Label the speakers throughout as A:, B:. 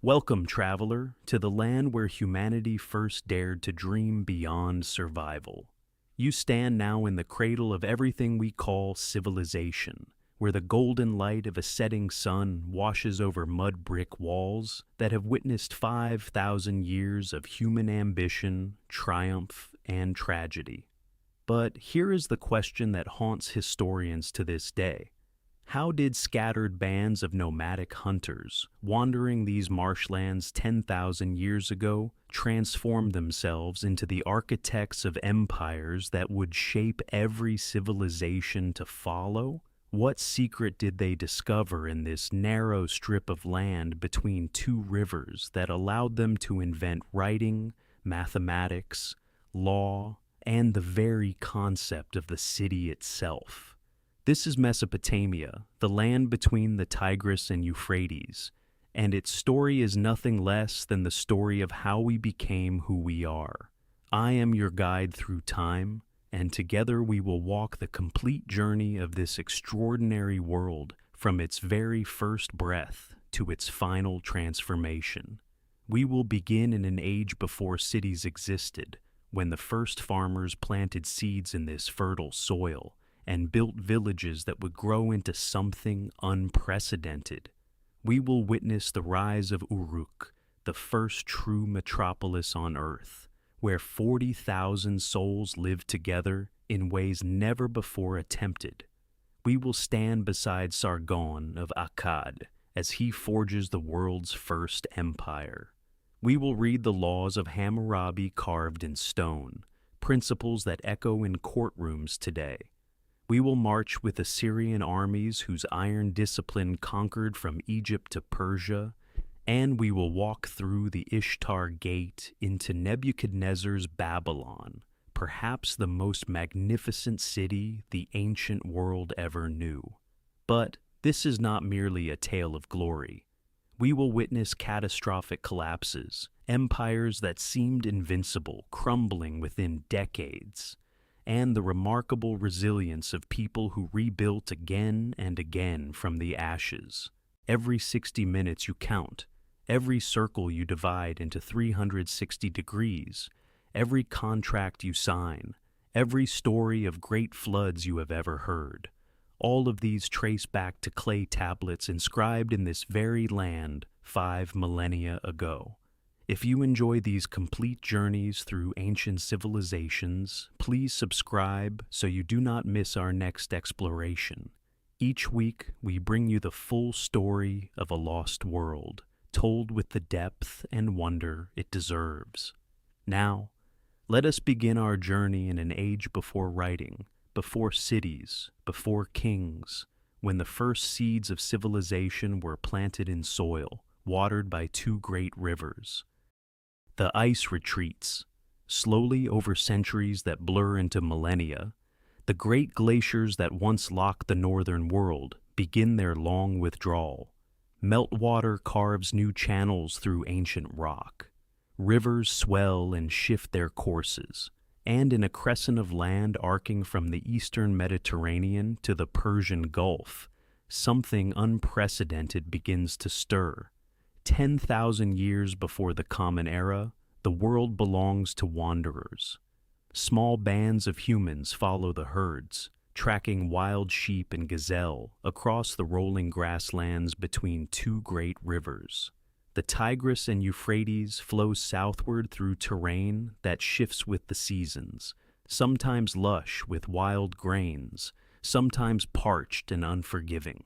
A: Welcome, traveler, to the land where humanity first dared to dream beyond survival. You stand now in the cradle of everything we call civilization, where the golden light of a setting sun washes over mud brick walls that have witnessed 5,000 years of human ambition, triumph, and tragedy. But here is the question that haunts historians to this day. How did scattered bands of nomadic hunters, wandering these marshlands 10,000 years ago, transform themselves into the architects of empires that would shape every civilization to follow? What secret did they discover in this narrow strip of land between two rivers that allowed them to invent writing, mathematics, law, and the very concept of the city itself? This is Mesopotamia, the land between the Tigris and Euphrates, and its story is nothing less than the story of how we became who we are. I am your guide through time, and together we will walk the complete journey of this extraordinary world from its very first breath to its final transformation. We will begin in an age before cities existed, when the first farmers planted seeds in this fertile soil and built villages that would grow into something unprecedented. We will witness the rise of Uruk, the first true metropolis on Earth, where 40,000 souls lived together in ways never before attempted. We will stand beside Sargon of Akkad as he forges the world's first empire. We will read the laws of Hammurabi carved in stone, principles that echo in courtrooms today. We will march with Assyrian armies whose iron discipline conquered from Egypt to Persia, and we will walk through the Ishtar Gate into Nebuchadnezzar's Babylon, perhaps the most magnificent city the ancient world ever knew. But this is not merely a tale of glory. We will witness catastrophic collapses, empires that seemed invincible crumbling within decades, and the remarkable resilience of people who rebuilt again and again from the ashes. Every 60 minutes you count, every circle you divide into 360 degrees, every contract you sign, every story of great floods you have ever heard. All of these trace back to clay tablets inscribed in this very land 5 millennia ago. If you enjoy these complete journeys through ancient civilizations, please subscribe so you do not miss our next exploration. Each week, we bring you the full story of a lost world, told with the depth and wonder it deserves. Now, let us begin our journey in an age before writing, before cities, before kings, when the first seeds of civilization were planted in soil, watered by two great rivers. The ice retreats, slowly over centuries that blur into millennia. The great glaciers that once locked the northern world begin their long withdrawal. Meltwater carves new channels through ancient rock. Rivers swell and shift their courses, and in a crescent of land arcing from the eastern Mediterranean to the Persian Gulf, something unprecedented begins to stir. 10,000 years before the Common Era, the world belongs to wanderers. Small bands of humans follow the herds, tracking wild sheep and gazelle across the rolling grasslands between two great rivers. The Tigris and Euphrates flow southward through terrain that shifts with the seasons, sometimes lush with wild grains, sometimes parched and unforgiving.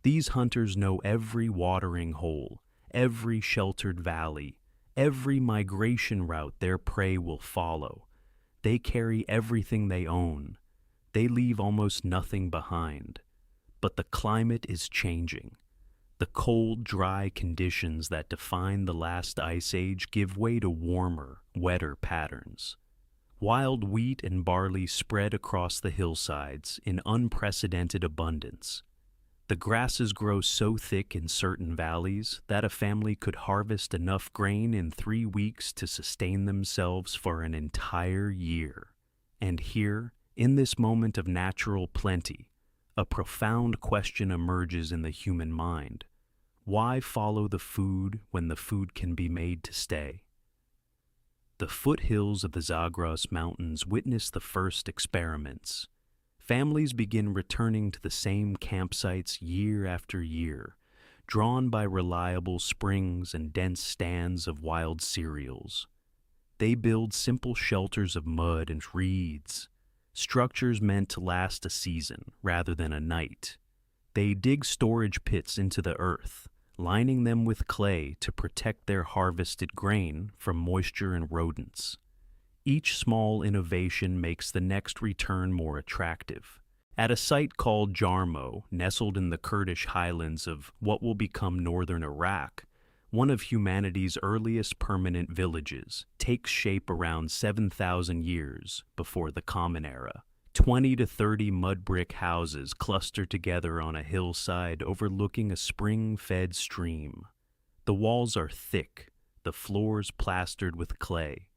A: These hunters know every watering hole, every sheltered valley, every migration route their prey will follow. They carry everything they own. They leave almost nothing behind. But the climate is changing. The cold, dry conditions that define the last ice age give way to warmer, wetter patterns. Wild wheat and barley spread across the hillsides in unprecedented abundance. The grasses grow so thick in certain valleys that a family could harvest enough grain in 3 weeks to sustain themselves for an entire year. And here, in this moment of natural plenty, a profound question emerges in the human mind. Why follow the food when the food can be made to stay? The foothills of the Zagros Mountains witness the first experiments. Families begin returning to the same campsites year after year, drawn by reliable springs and dense stands of wild cereals. They build simple shelters of mud and reeds, structures meant to last a season rather than a night. They dig storage pits into the earth, lining them with clay to protect their harvested grain from moisture and rodents. Each small innovation makes the next return more attractive. At a site called Jarmo, nestled in the Kurdish highlands of what will become northern Iraq, one of humanity's earliest permanent villages takes shape around 7,000 years before the Common Era. 20 to 30 mud brick houses cluster together on a hillside overlooking a spring-fed stream. The walls are thick, the floors plastered with clay.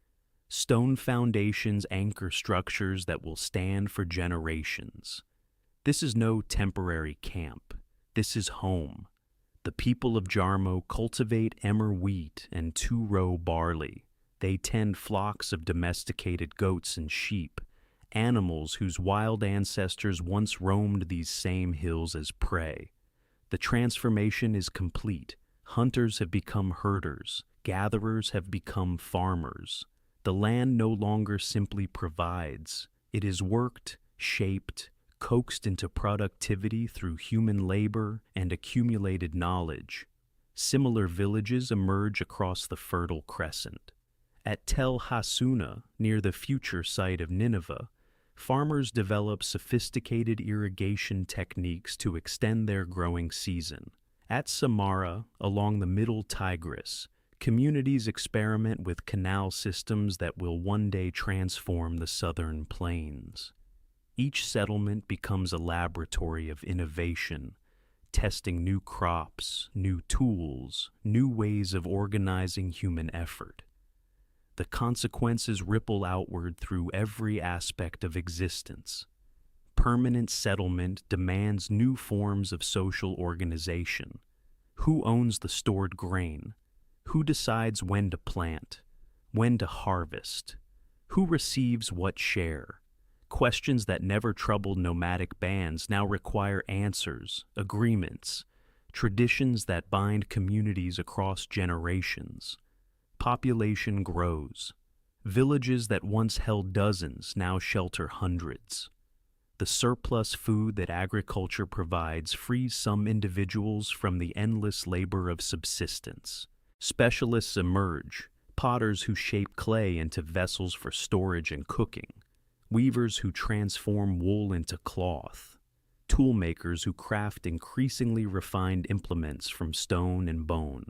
A: Stone foundations anchor structures that will stand for generations. This is no temporary camp. This is home. The people of Jarmo cultivate emmer wheat and two-row barley. They tend flocks of domesticated goats and sheep, animals whose wild ancestors once roamed these same hills as prey. The transformation is complete. Hunters have become herders. Gatherers have become farmers. The land no longer simply provides. It is worked, shaped, coaxed into productivity through human labor and accumulated knowledge. Similar villages emerge across the Fertile Crescent. At Tel Hassuna, near the future site of Nineveh, farmers develop sophisticated irrigation techniques to extend their growing season. At Samarra, along the Middle Tigris, communities experiment with canal systems that will one day transform the southern plains. Each settlement becomes a laboratory of innovation, testing new crops, new tools, new ways of organizing human effort. The consequences ripple outward through every aspect of existence. Permanent settlement demands new forms of social organization. Who owns the stored grain? Who decides when to plant? When to harvest? Who receives what share? Questions that never troubled nomadic bands now require answers, agreements, traditions that bind communities across generations. Population grows. Villages that once held dozens now shelter hundreds. The surplus food that agriculture provides frees some individuals from the endless labor of subsistence. Specialists emerge, potters who shape clay into vessels for storage and cooking, weavers who transform wool into cloth, toolmakers who craft increasingly refined implements from stone and bone.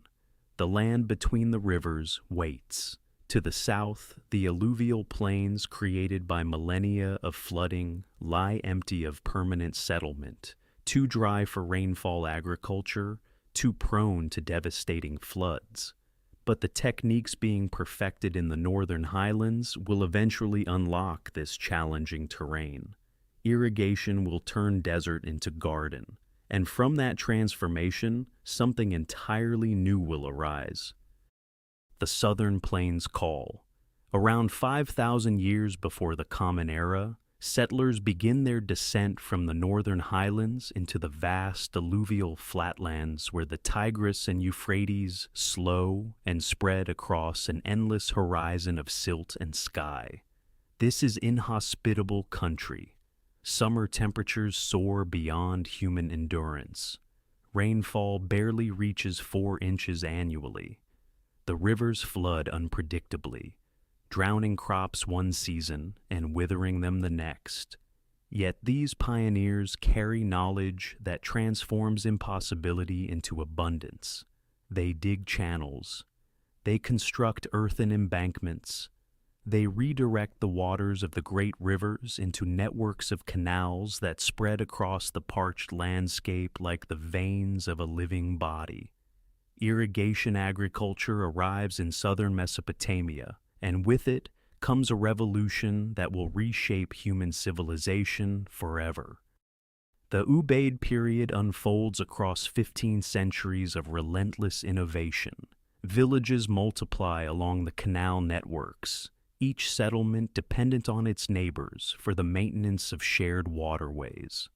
A: The land between the rivers waits. To the south, the alluvial plains created by millennia of flooding lie empty of permanent settlement, too dry for rainfall agriculture, too prone to devastating floods. But the techniques being perfected in the northern highlands will eventually unlock this challenging terrain. Irrigation will turn desert into garden, and from that transformation, something entirely new will arise. The Southern Plains Call. Around 5,000 years before the Common Era, settlers begin their descent from the northern highlands into the vast alluvial flatlands where the Tigris and Euphrates slow and spread across an endless horizon of silt and sky. This is inhospitable country. Summer temperatures soar beyond human endurance. Rainfall barely reaches 4 inches annually. The rivers flood unpredictably, drowning crops one season and withering them the next. Yet these pioneers carry knowledge that transforms impossibility into abundance. They dig channels. They construct earthen embankments. They redirect the waters of the great rivers into networks of canals that spread across the parched landscape like the veins of a living body. Irrigation agriculture arrives in southern Mesopotamia, and with it comes a revolution that will reshape human civilization forever. The Ubaid period unfolds across 15 centuries of relentless innovation. Villages multiply along the canal networks, each settlement dependent on its neighbors for the maintenance of shared waterways.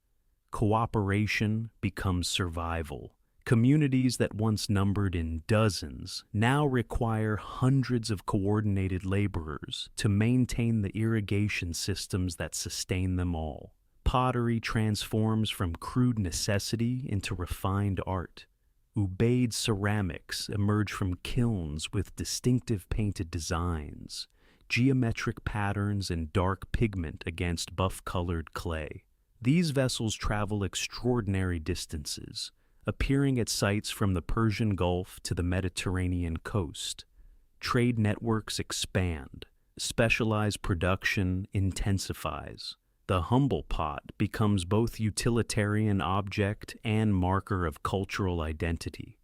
A: Cooperation becomes survival. Communities that once numbered in dozens now require hundreds of coordinated laborers to maintain the irrigation systems that sustain them all. Pottery transforms from crude necessity into refined art. Ubaid ceramics emerge from kilns with distinctive painted designs, geometric patterns, and dark pigment against buff-colored clay. These vessels travel extraordinary distances, appearing at sites from the Persian Gulf to the Mediterranean coast. Trade networks expand, specialized production intensifies. The humble pot becomes both utilitarian object and marker of cultural identity.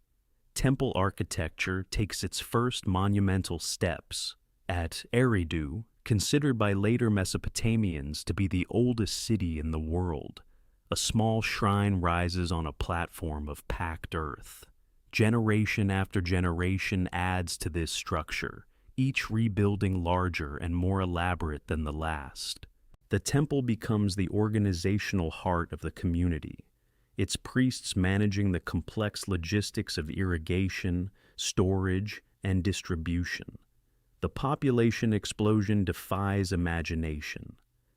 A: Temple architecture takes its first monumental steps. At Eridu, considered by later Mesopotamians to be the oldest city in the world, a small shrine rises on a platform of packed earth. Generation after generation adds to this structure, each rebuilding larger and more elaborate than the last. The temple becomes the organizational heart of the community, its priests managing the complex logistics of irrigation, storage, and distribution. The population explosion defies imagination.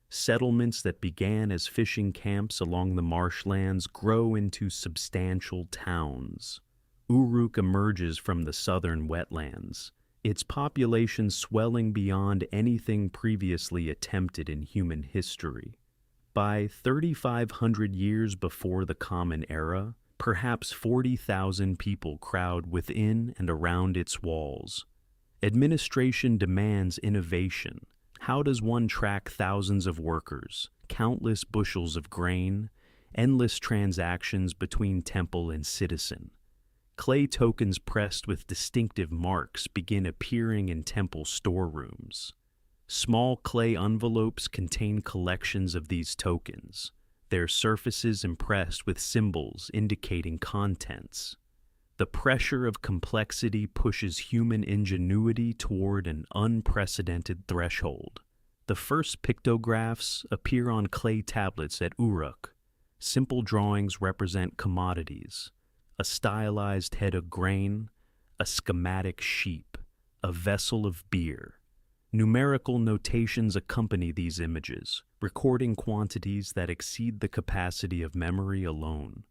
A: Settlements that began as fishing camps along the marshlands grow into substantial towns. Uruk emerges from the southern wetlands, its population swelling beyond anything previously attempted in human history. By 3,500 years before the Common Era, perhaps 40,000 people crowd within and around its walls. Administration demands innovation. How does one track thousands of workers, countless bushels of grain, endless transactions between temple and citizen? Clay tokens pressed with distinctive marks begin appearing in temple storerooms. Small clay envelopes contain collections of these tokens, their surfaces impressed with symbols indicating contents. The pressure of complexity pushes human ingenuity toward an unprecedented threshold. The first pictographs appear on clay tablets at Uruk. Simple drawings represent commodities: a stylized head of grain, a schematic sheep, a vessel of beer. Numerical notations accompany these images, recording quantities that exceed the capacity of memory alone.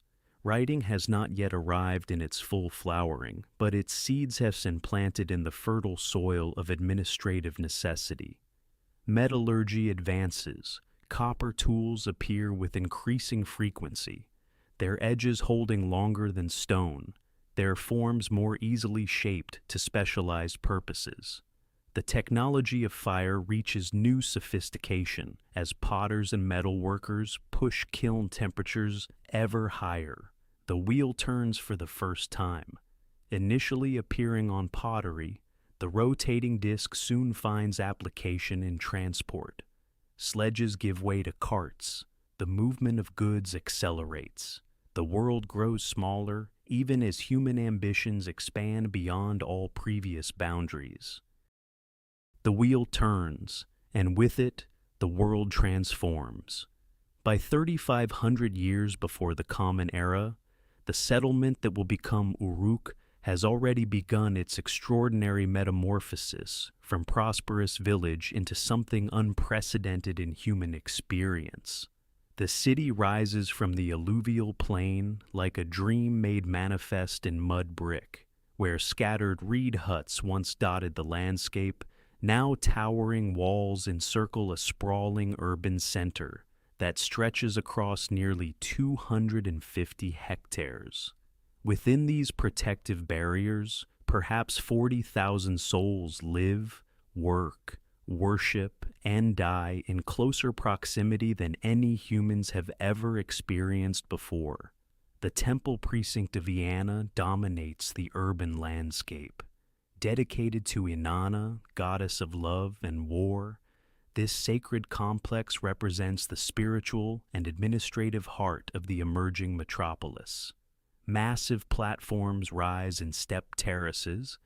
A: Writing has not yet arrived in its full flowering, but its seeds have been planted in the fertile soil of administrative necessity. Metallurgy advances. Copper tools appear with increasing frequency, their edges holding longer than stone, their forms more easily shaped to specialized purposes. The technology of fire reaches new sophistication as potters and metal workers push kiln temperatures ever higher. The wheel turns for the first time. Initially appearing on pottery, the rotating disc soon finds application in transport. Sledges give way to carts. The movement of goods accelerates. The world grows smaller, even as human ambitions expand beyond all previous boundaries. The wheel turns, and with it, the world transforms. By 3,500 years before the Common Era, the settlement that will become Uruk has already begun its extraordinary metamorphosis from prosperous village into something unprecedented in human experience. The city rises from the alluvial plain like a dream made manifest in mud brick, where scattered reed huts once dotted the landscape. Now towering walls encircle a sprawling urban center that stretches across nearly 250 hectares. Within these protective barriers, perhaps 40,000 souls live, work, worship, and die in closer proximity than any humans have ever experienced before. The temple precinct of Vienna dominates the urban landscape. Dedicated to Inanna, goddess of love and war, This sacred complex represents the spiritual and administrative heart of the emerging metropolis. Massive platforms rise in step terraces,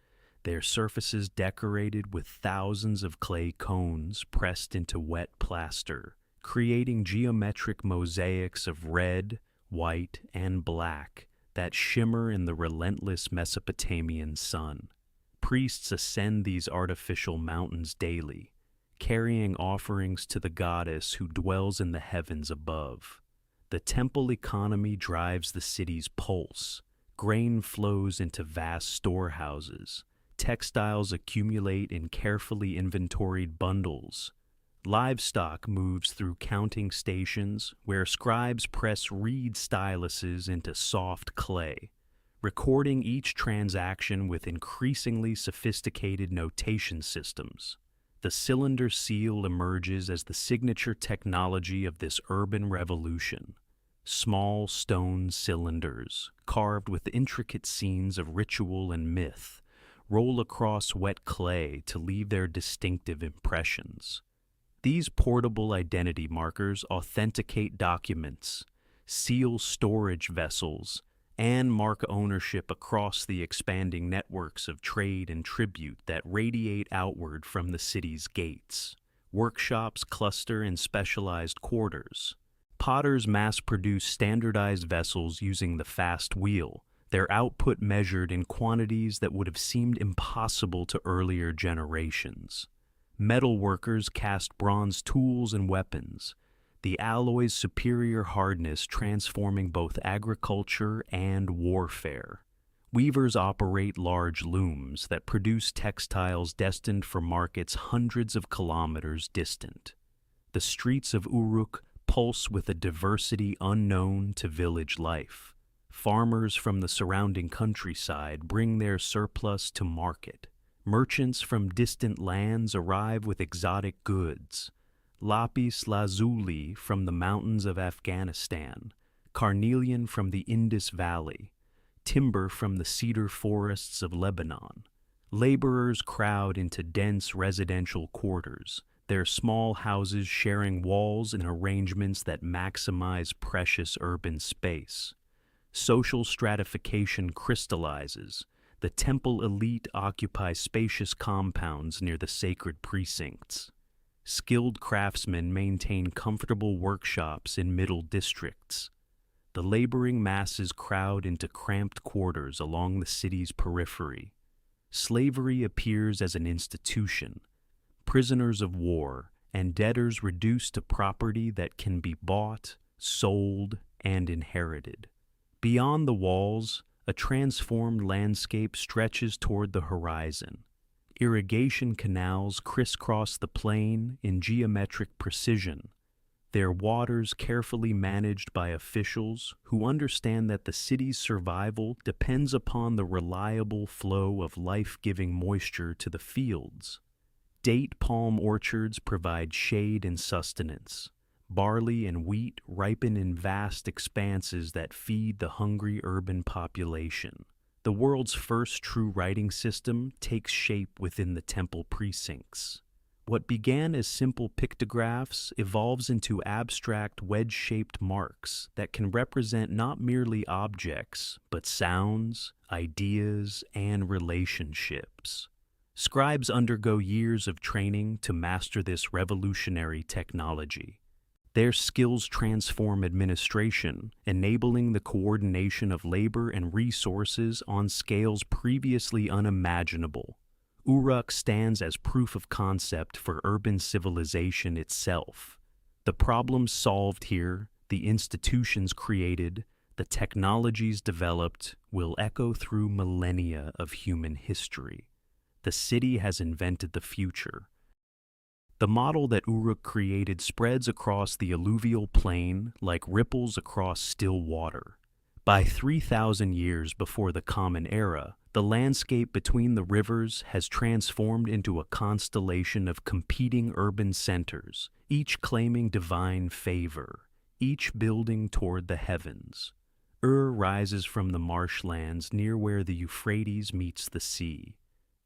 A: their surfaces decorated with thousands of clay cones pressed into wet plaster, creating geometric mosaics of red, white, and black that shimmer in the relentless Mesopotamian sun. Priests ascend these artificial mountains daily, carrying offerings to the goddess who dwells in the heavens above. The temple economy drives the city's pulse. Grain flows into vast storehouses. Textiles accumulate in carefully inventoried bundles. Livestock moves through counting stations where scribes press reed styluses into soft clay, recording each transaction with increasingly sophisticated notation systems. The cylinder seal emerges as the signature technology of this urban revolution. Small stone cylinders, carved with intricate scenes of ritual and myth, roll across wet clay to leave their distinctive impressions. These portable identity markers authenticate documents, seal storage vessels, and mark ownership across the expanding networks of trade and tribute that radiate outward from the city's gates. Workshops cluster in specialized quarters. Potters mass-produce standardized vessels using the fast wheel, their output measured in quantities that would have seemed impossible to earlier generations. Metal workers cast bronze tools and weapons, the alloy's superior hardness transforming both agriculture and warfare. Weavers operate large looms that produce textiles destined for markets hundreds of kilometers distant. The streets of Uruk pulse with a diversity unknown to village life. Farmers from the surrounding countryside bring their surplus to market. Merchants from distant lands arrive with exotic goods. Lapis lazuli from the mountains of Afghanistan, carnelian from the Indus Valley, timber from the cedar forests of Lebanon. Laborers crowd into dense residential quarters, their small houses sharing walls in arrangements that maximize precious urban space. Social stratification crystallizes. The temple elite occupy spacious compounds near the sacred precincts. Skilled craftsmen maintain comfortable workshops in middle districts. The laboring masses crowd into cramped quarters along the city's periphery. Slavery appears as an institution. Prisoners of war and debtors reduced to property that can be bought, sold, and inherited. Beyond the walls, a transformed landscape stretches toward the horizon. Irrigation canals crisscross the plain in geometric precision, their waters carefully managed by officials who understand that the city's survival depends upon the reliable flow of life-giving moisture to the fields. Date palm orchards provide shade and sustenance. Barley and wheat ripen in vast expanses that feed the hungry urban population. The world's first true writing system takes shape within the temple precincts. What began as simple pictographs evolves into abstract wedge-shaped marks that can represent not merely objects, but sounds, ideas, and relationships. Scribes undergo years of training to master this revolutionary technology. Their skills transform administration, enabling the coordination of labor and resources on scales previously unimaginable. Uruk stands as proof of concept for urban civilization itself. The problems solved here, the institutions created, the technologies developed will echo through millennia of human history. The city has invented the future. The model that Uruk created spreads across the alluvial plain like ripples across still water. By 3,000 years before the Common Era, the landscape between the rivers has transformed into a constellation of competing urban centers, each claiming divine favor, each building toward the heavens. Ur rises from the marshlands near where the Euphrates meets the sea.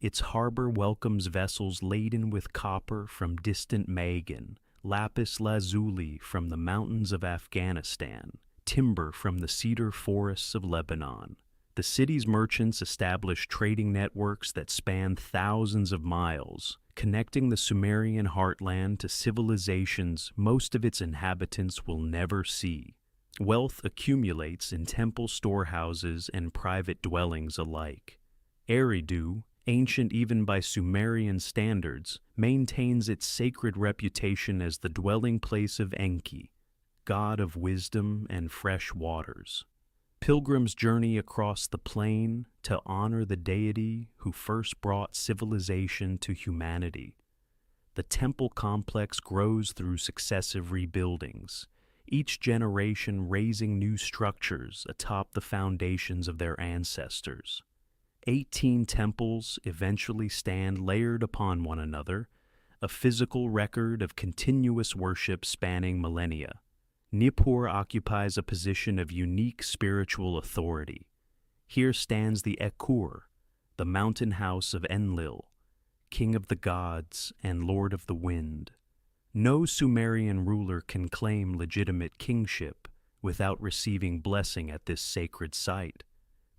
A: Its harbor welcomes vessels laden with copper from distant Magan, lapis lazuli from the mountains of Afghanistan, timber from the cedar forests of Lebanon. The city's merchants establish trading networks that span thousands of miles, connecting the Sumerian heartland to civilizations most of its inhabitants will never see. Wealth accumulates in temple storehouses and private dwellings alike. Eridu, ancient even by Sumerian standards, maintains its sacred reputation as the dwelling place of Enki, god of wisdom and fresh waters. Pilgrims journey across the plain to honor the deity who first brought civilization to humanity. The temple complex grows through successive rebuildings, each generation raising new structures atop the foundations of their ancestors. 18 temples eventually stand layered upon one another, a physical record of continuous worship spanning millennia. Nippur occupies a position of unique spiritual authority. Here stands the Ekur, the mountain house of Enlil, king of the gods and lord of the wind. No Sumerian ruler can claim legitimate kingship without receiving blessing at this sacred site.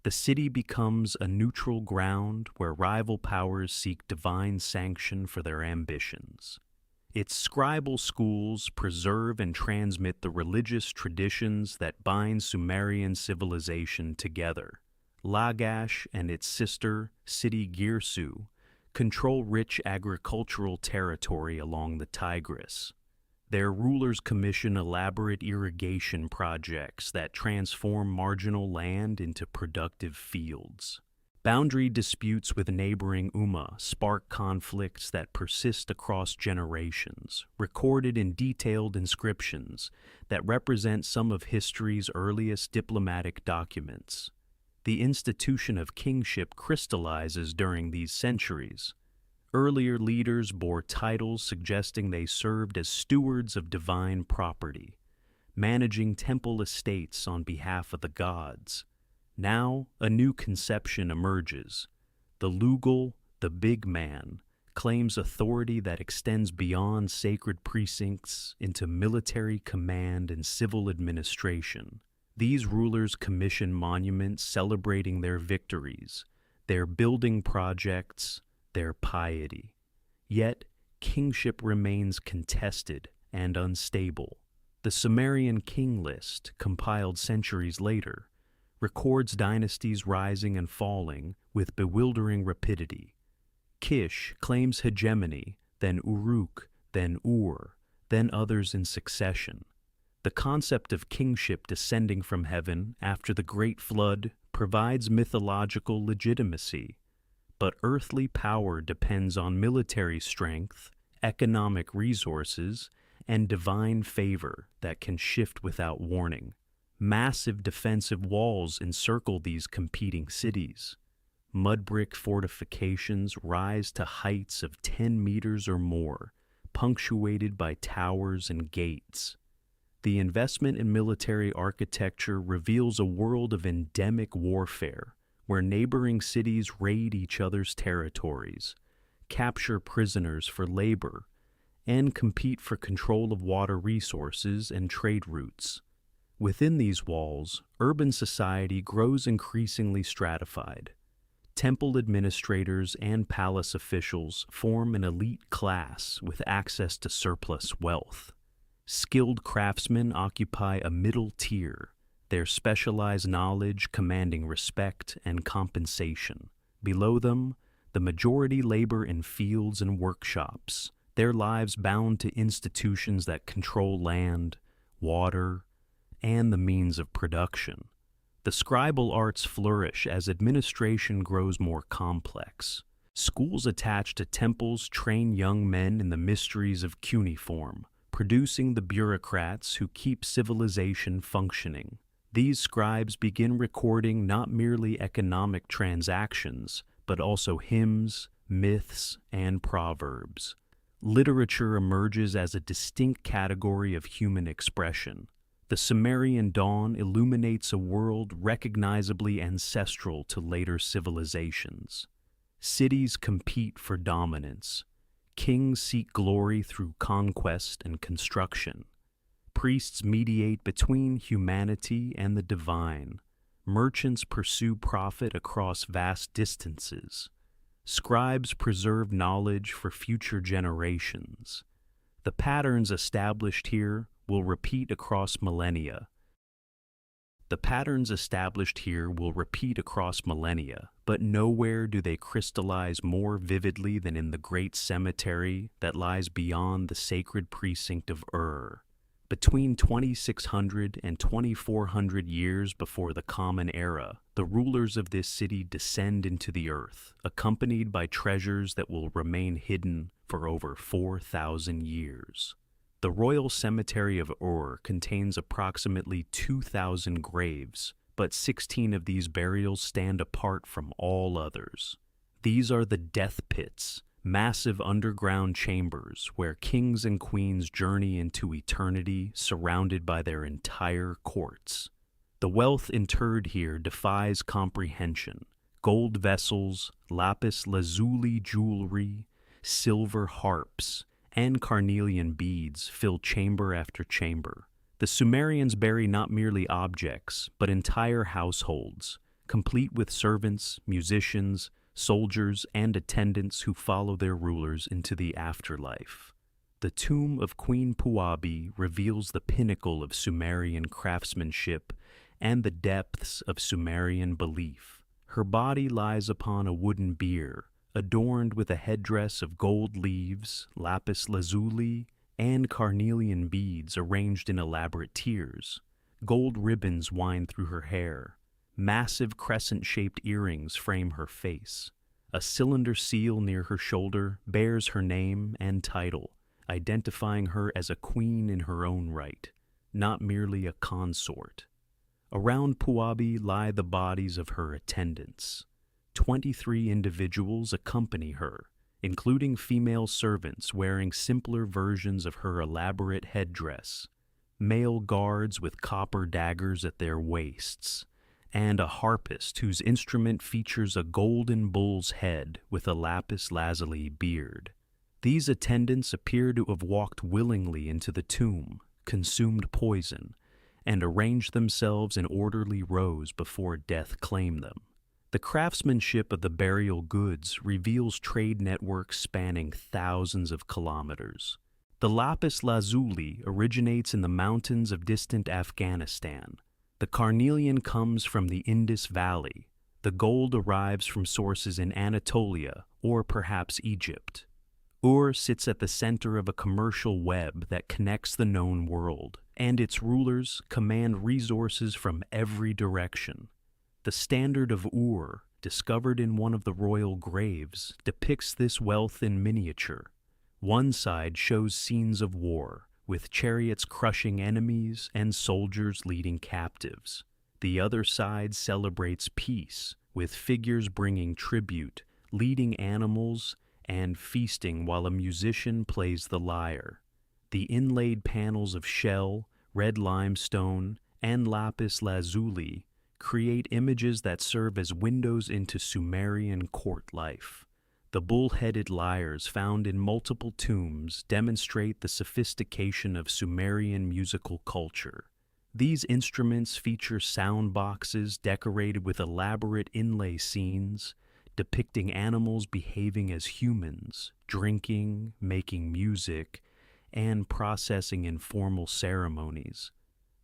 A: The city becomes a neutral ground where rival powers seek divine sanction for their ambitions. Its scribal schools preserve and transmit the religious traditions that bind Sumerian civilization together. Lagash and its sister city Girsu control rich agricultural territory along the Tigris. Their rulers commission elaborate irrigation projects that transform marginal land into productive fields. Boundary disputes with neighboring Umma spark conflicts that persist across generations, recorded in detailed inscriptions that represent some of history's earliest diplomatic documents. The institution of kingship crystallizes during these centuries. Earlier leaders bore titles suggesting they served as stewards of divine property, managing temple estates on behalf of the gods. Now, a new conception emerges. The Lugal, the big man, claims authority that extends beyond sacred precincts into military command and civil administration. These rulers commission monuments celebrating their victories, their building projects, their piety. Yet, kingship remains contested and unstable. The Sumerian king list, compiled centuries later, records dynasties rising and falling with bewildering rapidity. Kish claims hegemony, then Uruk, then Ur, then others in succession. The concept of kingship descending from heaven after the Great Flood provides mythological legitimacy, but earthly power depends on military strength, economic resources, and divine favor that can shift without warning. Massive defensive walls encircle these competing cities. Mud brick fortifications rise to heights of 10 meters or more, punctuated by towers and gates. The investment in military architecture reveals a world of endemic warfare, where neighboring cities raid each other's territories, capture prisoners for labor, and compete for control of water resources and trade routes. Within these walls, urban society grows increasingly stratified. Temple administrators and palace officials form an elite class with access to surplus wealth. Skilled craftsmen occupy a middle tier, their specialized knowledge commanding respect and compensation. Below them, the majority labor in fields and workshops, their lives bound to institutions that control land, water, and the means of production. The scribal arts flourish as administration grows more complex. Schools attached to temples train young men in the mysteries of cuneiform, producing the bureaucrats who keep civilization functioning. These scribes begin recording not merely economic transactions, but also hymns, myths, and proverbs. Literature emerges as a distinct category of human expression. The Sumerian dawn illuminates a world recognizably ancestral to later civilizations. Cities compete for dominance. Kings seek glory through conquest and construction. Priests mediate between humanity and the divine. Merchants pursue profit across vast distances. Scribes preserve knowledge for future generations. The patterns established here will repeat across millennia. But nowhere do they crystallize more vividly than in the great cemetery that lies beyond the sacred precinct of Ur. Between 2600 and 2400 years before the Common Era, the rulers of this city descend into the earth, accompanied by treasures that will remain hidden for over 4,000 years. The royal cemetery of Ur contains approximately 2,000 graves, but 16 of these burials stand apart from all others. These are the death pits, massive underground chambers where kings and queens journey into eternity surrounded by their entire courts. The wealth interred here defies comprehension. Gold vessels, lapis lazuli jewelry, silver harps, and carnelian beads fill chamber after chamber. The Sumerians bury not merely objects, but entire households, complete with servants, musicians, soldiers, and attendants who follow their rulers into the afterlife. The tomb of Queen Puabi reveals the pinnacle of Sumerian craftsmanship and the depths of Sumerian belief. Her body lies upon a wooden bier, adorned with a headdress of gold leaves, lapis lazuli, and carnelian beads arranged in elaborate tiers. Gold ribbons wind through her hair. Massive crescent-shaped earrings frame her face. A cylinder seal near her shoulder bears her name and title, identifying her as a queen in her own right, not merely a consort. Around Puabi lie the bodies of her attendants. 23 individuals accompany her, including female servants wearing simpler versions of her elaborate headdress, male guards with copper daggers at their waists, and a harpist whose instrument features a golden bull's head with a lapis lazuli beard. These attendants appear to have walked willingly into the tomb, consumed poison, and arranged themselves in orderly rows before death claimed them. The craftsmanship of the burial goods reveals trade networks spanning thousands of kilometers. The lapis lazuli originates in the mountains of distant Afghanistan. The carnelian comes from the Indus Valley. The gold arrives from sources in Anatolia or perhaps Egypt. Ur sits at the center of a commercial web that connects the known world, and its rulers command resources from every direction. The Standard of Ur, discovered in one of the royal graves, depicts this wealth in miniature. One side shows scenes of war, with chariots crushing enemies and soldiers leading captives. The other side celebrates peace, with figures bringing tribute, leading animals, and feasting while a musician plays the lyre. The inlaid panels of shell, red limestone, and lapis lazuli create images that serve as windows into Sumerian court life. The bull-headed lyres found in multiple tombs demonstrate the sophistication of Sumerian musical culture. These instruments feature sound boxes decorated with elaborate inlay scenes, depicting animals behaving as humans, drinking, making music, and processing informal ceremonies.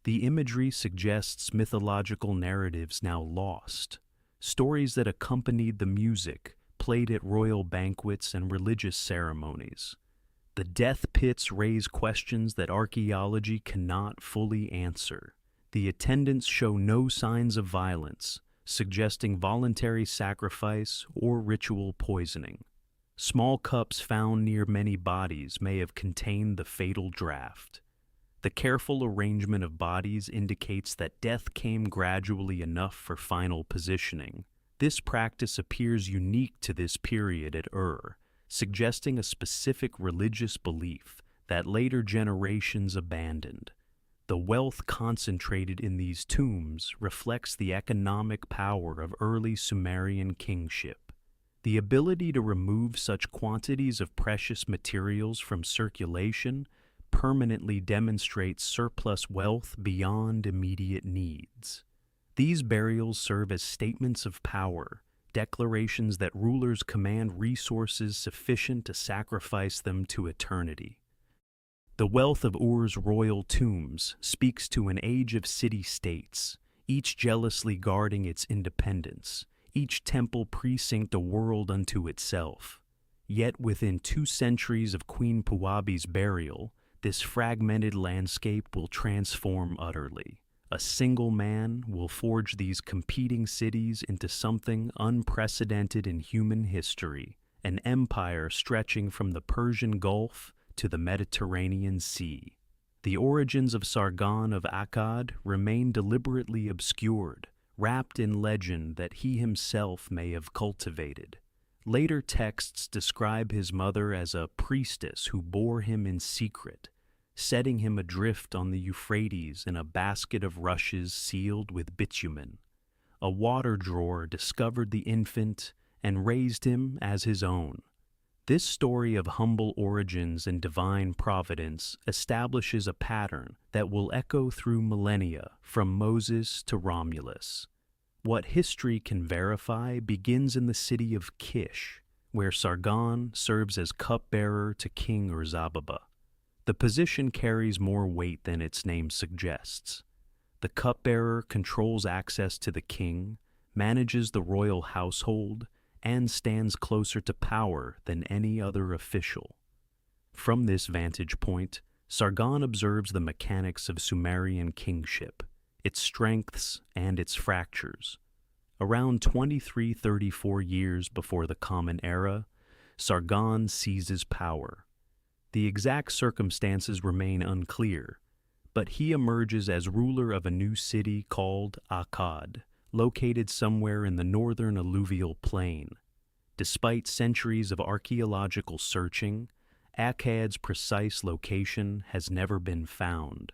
A: The imagery suggests mythological narratives now lost, stories that accompanied the music, played at royal banquets and religious ceremonies. The death pits raise questions that archaeology cannot fully answer. The attendants show no signs of violence, suggesting voluntary sacrifice or ritual poisoning. Small cups found near many bodies may have contained the fatal draught. The careful arrangement of bodies indicates that death came gradually enough for final positioning. This practice appears unique to this period at Ur, suggesting a specific religious belief that later generations abandoned. The wealth concentrated in these tombs reflects the economic power of early Sumerian kingship. The ability to remove such quantities of precious materials from circulation permanently demonstrates surplus wealth beyond immediate needs. These burials serve as statements of power, declarations that rulers command resources sufficient to sacrifice them to eternity. The wealth of Ur's royal tombs speaks to an age of city-states, each jealously guarding its independence, each temple precinct a world unto itself. Yet within 2 centuries of Queen Puabi's burial, this fragmented landscape will transform utterly. A single man will forge these competing cities into something unprecedented in human history, an empire stretching from the Persian Gulf to the Mediterranean Sea. The origins of Sargon of Akkad remain deliberately obscured, wrapped in legend that he himself may have cultivated. Later texts describe his mother as a priestess who bore him in secret, setting him adrift on the Euphrates in a basket of rushes sealed with bitumen. A water drawer discovered the infant and raised him as his own. This story of humble origins and divine providence establishes a pattern that will echo through millennia from Moses to Romulus. What history can verify begins in the city of Kish, where Sargon serves as cupbearer to King Ur-Zababa. The position carries more weight than its name suggests. The cupbearer controls access to the king, manages the royal household, and stands closer to power than any other official. From this vantage point, Sargon observes the mechanics of Sumerian kingship, its strengths and its fractures. Around 2334 years before the Common Era, Sargon seizes power. The exact circumstances remain unclear, but he emerges as ruler of a new city called Akkad, located somewhere in the northern alluvial plain. Despite centuries of archaeological searching, Akkad's precise location has never been found,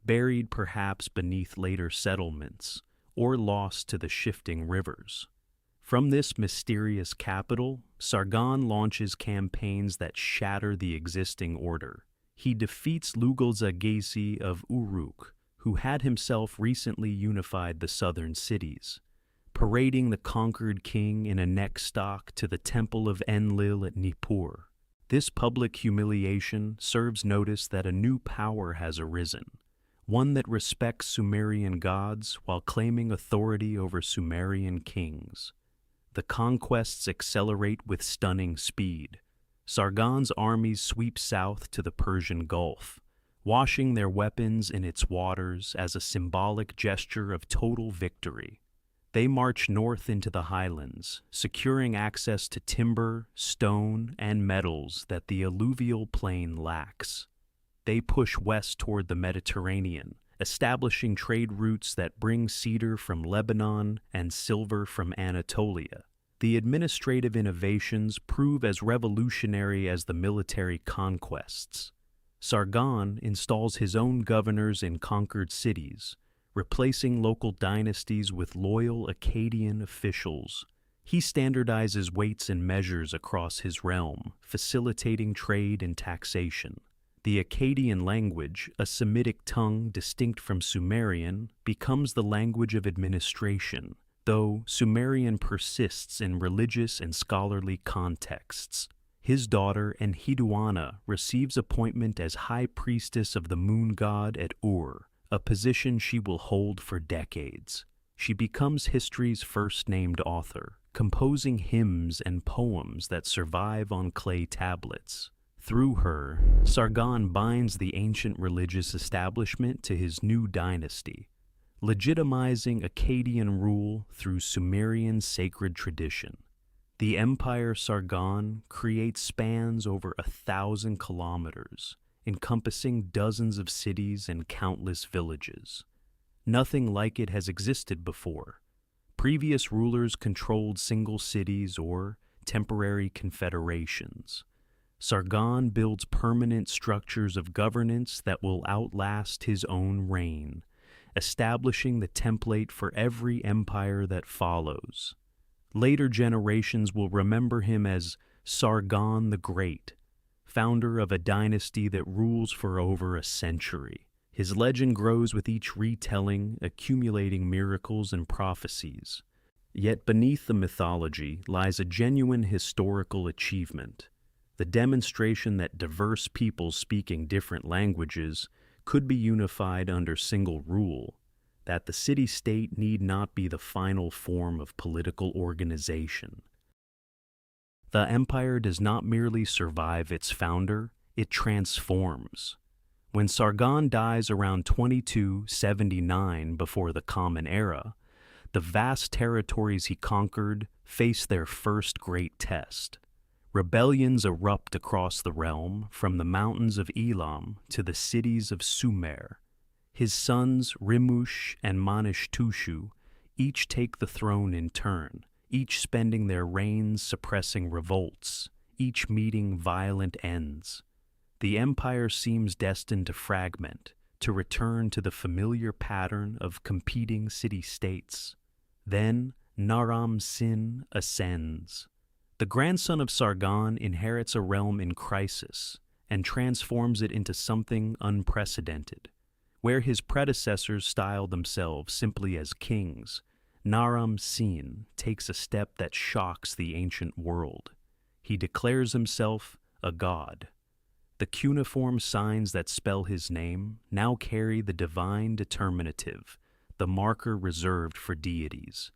A: buried perhaps beneath later settlements or lost to the shifting rivers. From this mysterious capital, Sargon launches campaigns that shatter the existing order. He defeats Lugalza-Gesi of Uruk, who had himself recently unified the southern cities, parading the conquered king in a neck-stock to the temple of Enlil at Nippur. This public humiliation serves notice that a new power has arisen, one that respects Sumerian gods while claiming authority over Sumerian kings. The conquests accelerate with stunning speed. Sargon's armies sweep south to the Persian Gulf, washing their weapons in its waters as a symbolic gesture of total victory. They march north into the highlands, securing access to timber, stone, and metals that the alluvial plain lacks. They push west toward the Mediterranean, establishing trade routes that bring cedar from Lebanon and silver from Anatolia. The administrative innovations prove as revolutionary as the military conquests. Sargon installs his own governors in conquered cities, replacing local dynasties with loyal Akkadian officials. He standardizes weights and measures across his realm, facilitating trade and taxation. The Akkadian language, a Semitic tongue distinct from Sumerian, becomes the language of administration, though Sumerian persists in religious and scholarly contexts. His daughter Enheduanna receives appointment as high priestess of the moon god at Ur, a position she will hold for decades. She becomes history's first named author, composing hymns and poems that survive on clay tablets. Through her, Sargon binds the ancient religious establishment to his new dynasty, legitimizing Akkadian rule through Sumerian sacred tradition. The empire Sargon creates spans over 1,000 kilometers, encompassing dozens of cities and countless villages. Nothing like it has existed before. Previous rulers controlled single cities or temporary confederations. Sargon builds permanent structures of governance that will outlast his own reign, establishing the template for every empire that follows. Later generations will remember him as Sargon the Great, founder of a dynasty that rules for over a century. His legend grows with each retelling, accumulating miracles and prophecies. Yet beneath the mythology lies a genuine historical achievement, the demonstration that diverse peoples speaking different languages could be unified under single rule, that the city-state need not be the final form of political organization. The empire does not merely survive its founder, it transforms. When Sargon dies around 2279 before the Common Era, the vast territories he conquered face their first great test. Rebellions erupt across the realm, from the mountains of Elam to the cities of Sumer. His sons Rimush and Manishtushu each take the throne in turn, each spending their reigns suppressing revolts, each meeting violent ends. The empire seems destined to fragment, to return to the familiar pattern of competing city-states. Then Naram-Sin ascends. The grandson of Sargon inherits a realm in crisis and transforms it into something unprecedented. Where his predecessors styled themselves simply as kings, Naram-Sin takes a step that shocks the ancient world. He declares himself a god. The cuneiform signs that spell his name now carry the divine determinative, the marker reserved for deities.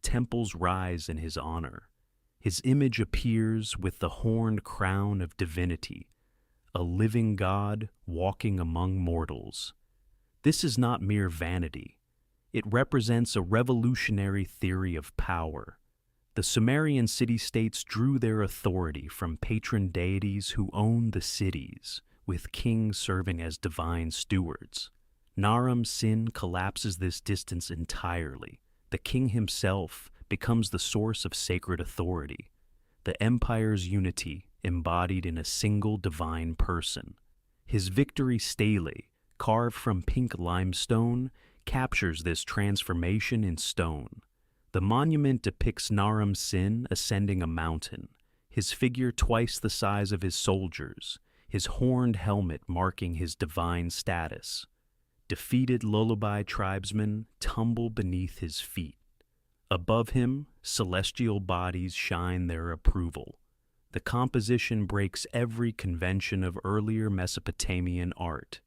A: Temples rise in his honor. His image appears with the horned crown of divinity, a living god walking among mortals. This is not mere vanity. It represents a revolutionary theory of power. The Sumerian city-states drew their authority from patron deities who owned the cities, with kings serving as divine stewards. Naram-Sin collapses this distance entirely. The king himself becomes the source of sacred authority, the empire's unity embodied in a single divine person. His victory stele, carved from pink limestone, captures this transformation in stone. The monument depicts Naram-Sin ascending a mountain, his figure twice the size of his soldiers, his horned helmet marking his divine status. Defeated lullaby tribesmen tumble beneath his feet. Above him, celestial bodies shine their approval. The composition breaks every convention of earlier Mesopotamian art,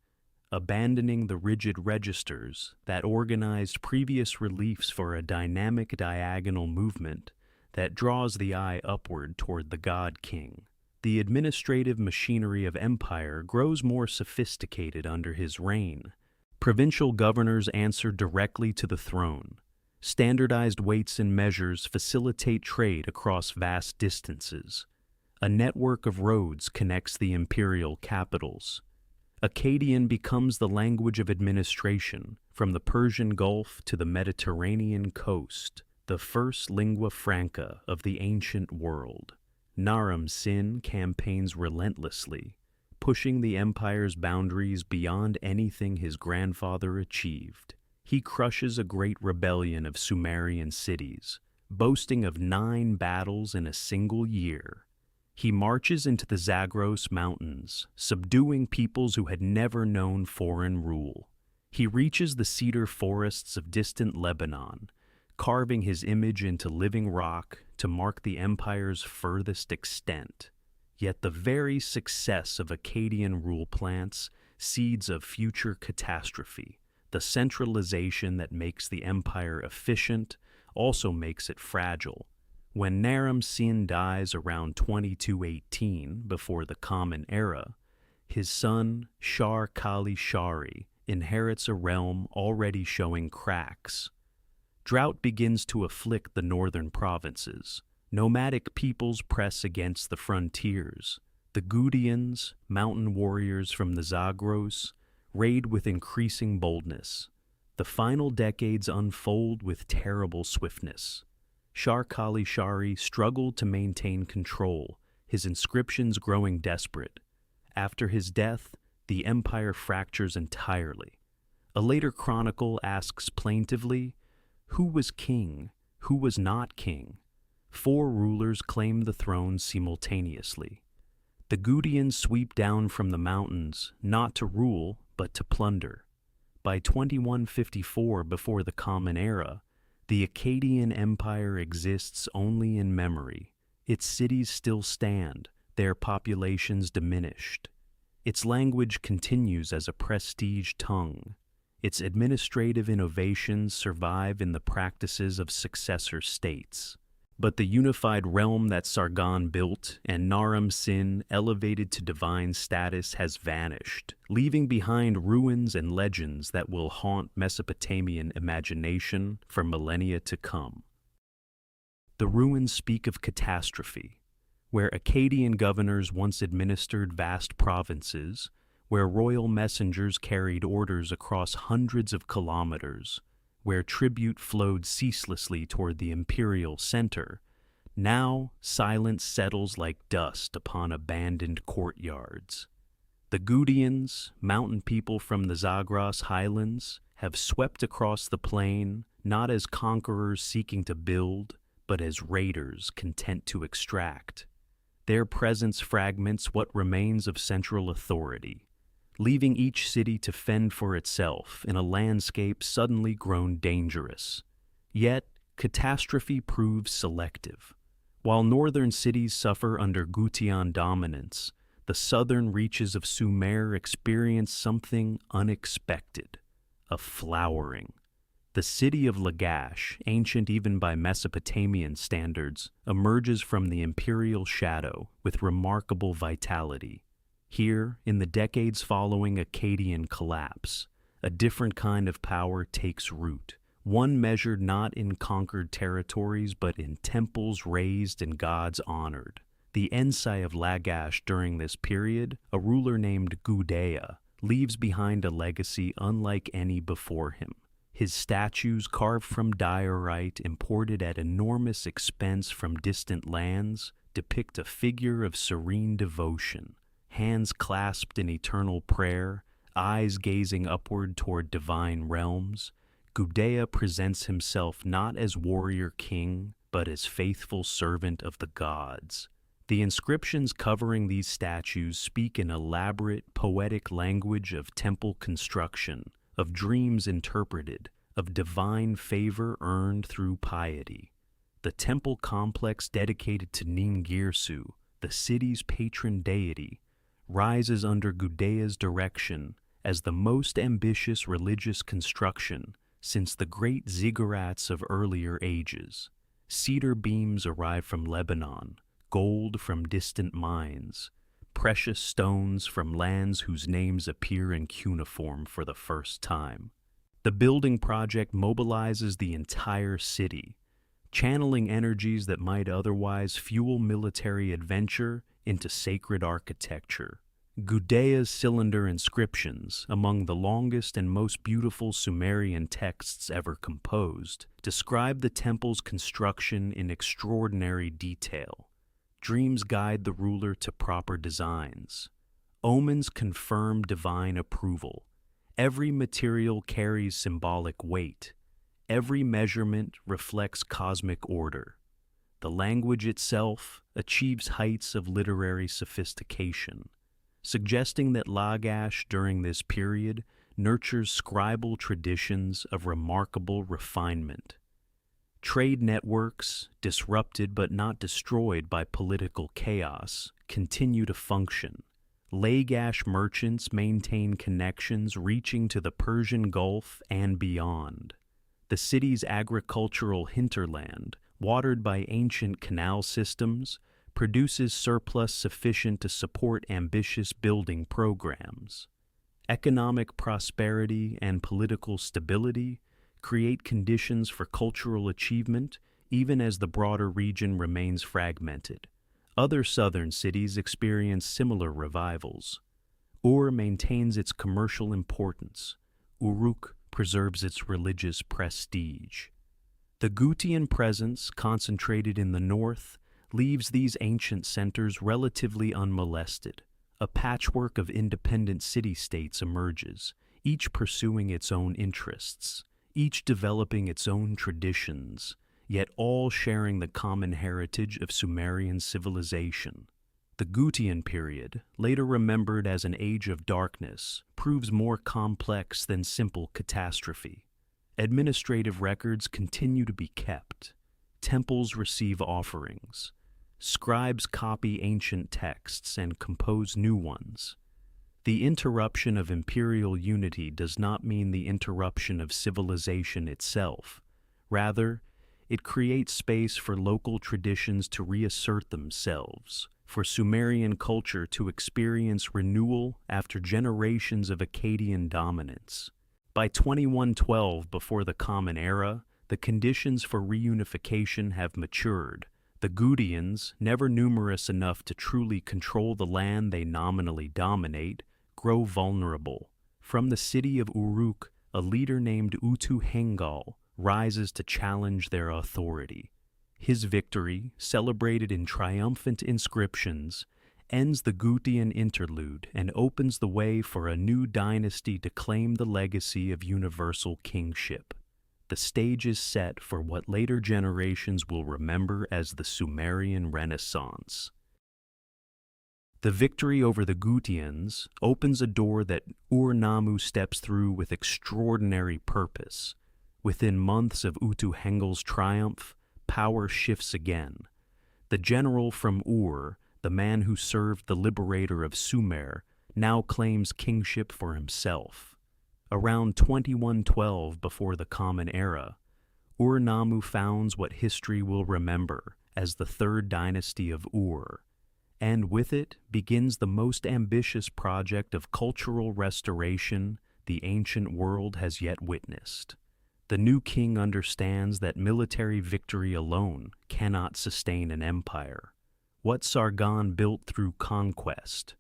A: abandoning the rigid registers that organized previous reliefs for a dynamic diagonal movement that draws the eye upward toward the god-king. The administrative machinery of empire grows more sophisticated under his reign. Provincial governors answer directly to the throne. Standardized weights and measures facilitate trade across vast distances. A network of roads connects the imperial capitals. Akkadian becomes the language of administration, from the Persian Gulf to the Mediterranean coast, the first lingua franca of the ancient world. Naram-Sin campaigns relentlessly, pushing the empire's boundaries beyond anything his grandfather achieved. He crushes a great rebellion of Sumerian cities, boasting of 9 battles in a single year. He marches into the Zagros Mountains, subduing peoples who had never known foreign rule. He reaches the cedar forests of distant Lebanon, carving his image into living rock to mark the empire's furthest extent. Yet the very success of Akkadian rule plants seeds of future catastrophe. The centralization that makes the empire efficient also makes it fragile. When Naram-Sin dies around 2218 before the Common Era, his son Shar-Kali-Shari inherits a realm already showing cracks. Drought begins to afflict the northern provinces. Nomadic peoples press against the frontiers. The Gudians, mountain warriors from the Zagros, raid with increasing boldness. The final decades unfold with terrible swiftness. Shar-Kali-Shari struggled to maintain control, his inscriptions growing desperate. After his death, the empire fractures entirely. A later chronicle asks plaintively, who was king? Who was not king? 4 rulers claim the throne simultaneously. The Gutians sweep down from the mountains, not to rule, but to plunder. By 2154 before the Common Era, the Akkadian Empire exists only in memory. Its cities still stand, their populations diminished. Its language continues as a prestige tongue. Its administrative innovations survive in the practices of successor states. But the unified realm that Sargon built and Naram Sin elevated to divine status has vanished, leaving behind ruins and legends that will haunt Mesopotamian imagination for millennia to come. The ruins speak of catastrophe, where Akkadian governors once administered vast provinces, where royal messengers carried orders across hundreds of kilometers, where tribute flowed ceaselessly toward the imperial center. Now silence settles like dust upon abandoned courtyards. The Gutians, mountain people from the Zagros highlands, have swept across the plain, not as conquerors seeking to build, but as raiders content to extract. Their presence fragments what remains of central authority, leaving each city to fend for itself in a landscape suddenly grown dangerous. Yet, catastrophe proves selective. While northern cities suffer under Gutian dominance, the southern reaches of Sumer experience something unexpected, a flowering. The city of Lagash, ancient even by Mesopotamian standards, emerges from the imperial shadow with remarkable vitality. Here, in the decades following Akkadian collapse, a different kind of power takes root, one measured not in conquered territories but in temples raised and gods honored. The Ensai of Lagash during this period, a ruler named Gudea, leaves behind a legacy unlike any before him. His statues, carved from diorite imported at enormous expense from distant lands, depict a figure of serene devotion, hands clasped in eternal prayer, eyes gazing upward toward divine realms. Gudea presents himself not as warrior king, but as faithful servant of the gods. The inscriptions covering these statues speak an elaborate, poetic language of temple construction, of dreams interpreted, of divine favor earned through piety. The temple complex dedicated to Ningirsu, the city's patron deity, rises under Gudea's direction as the most ambitious religious construction since the great ziggurats of earlier ages. Cedar beams arrive from Lebanon, gold from distant mines, precious stones from lands whose names appear in cuneiform for the first time. The building project mobilizes the entire city, channeling energies that might otherwise fuel military adventure into sacred architecture. Gudea's cylinder inscriptions, among the longest and most beautiful Sumerian texts ever composed, describe the temple's construction in extraordinary detail. Dreams guide the ruler to proper designs. Omens confirm divine approval. Every material carries symbolic weight. Every measurement reflects cosmic order. The language itself achieves heights of literary sophistication, suggesting that Lagash during this period nurtures scribal traditions of remarkable refinement. Trade networks, disrupted but not destroyed by political chaos, continue to function. Lagash merchants maintain connections reaching to the Persian Gulf and beyond. The city's agricultural hinterland, watered by ancient canal systems, produces surplus sufficient to support ambitious building programs. Economic prosperity and political stability create conditions for cultural achievement even as the broader region remains fragmented. Other southern cities experience similar revivals. Ur maintains its commercial importance. Uruk preserves its religious prestige. The Gutian presence, concentrated in the north, leaves these ancient centers relatively unmolested. A patchwork of independent city-states emerges, each pursuing its own interests, each developing its own traditions, yet all sharing the common heritage of Sumerian civilization. The Gutian period, later remembered as an age of darkness, proves more complex than simple catastrophe. Administrative records continue to be kept. Temples receive offerings. Scribes copy ancient texts and compose new ones. The interruption of imperial unity does not mean the interruption of civilization itself. Rather, it creates space for local traditions to reassert themselves, for Sumerian culture to experience renewal after generations of Akkadian dominance. By 2112, before the Common Era, the conditions for reunification have matured. The Gutians, never numerous enough to truly control the land they nominally dominate, grow vulnerable. From the city of Uruk, a leader named Utu Hengal rises to challenge their authority. His victory, celebrated in triumphant inscriptions, ends the Gutian interlude and opens the way for a new dynasty to claim the legacy of universal kingship. The stage is set for what later generations will remember as the Sumerian Renaissance. The victory over the Gutians opens a door that Ur-Nammu steps through with extraordinary purpose. Within months of Utu Hengal's triumph, power shifts again. The general from Ur, the man who served the liberator of Sumer, now claims kingship for himself. Around 2112, before the Common Era, Ur-Nammu founds what history will remember as the Third Dynasty of Ur, and with it begins the most ambitious project of cultural restoration the ancient world has yet witnessed. The new king understands that military victory alone cannot sustain an empire. What Sargon built through conquest,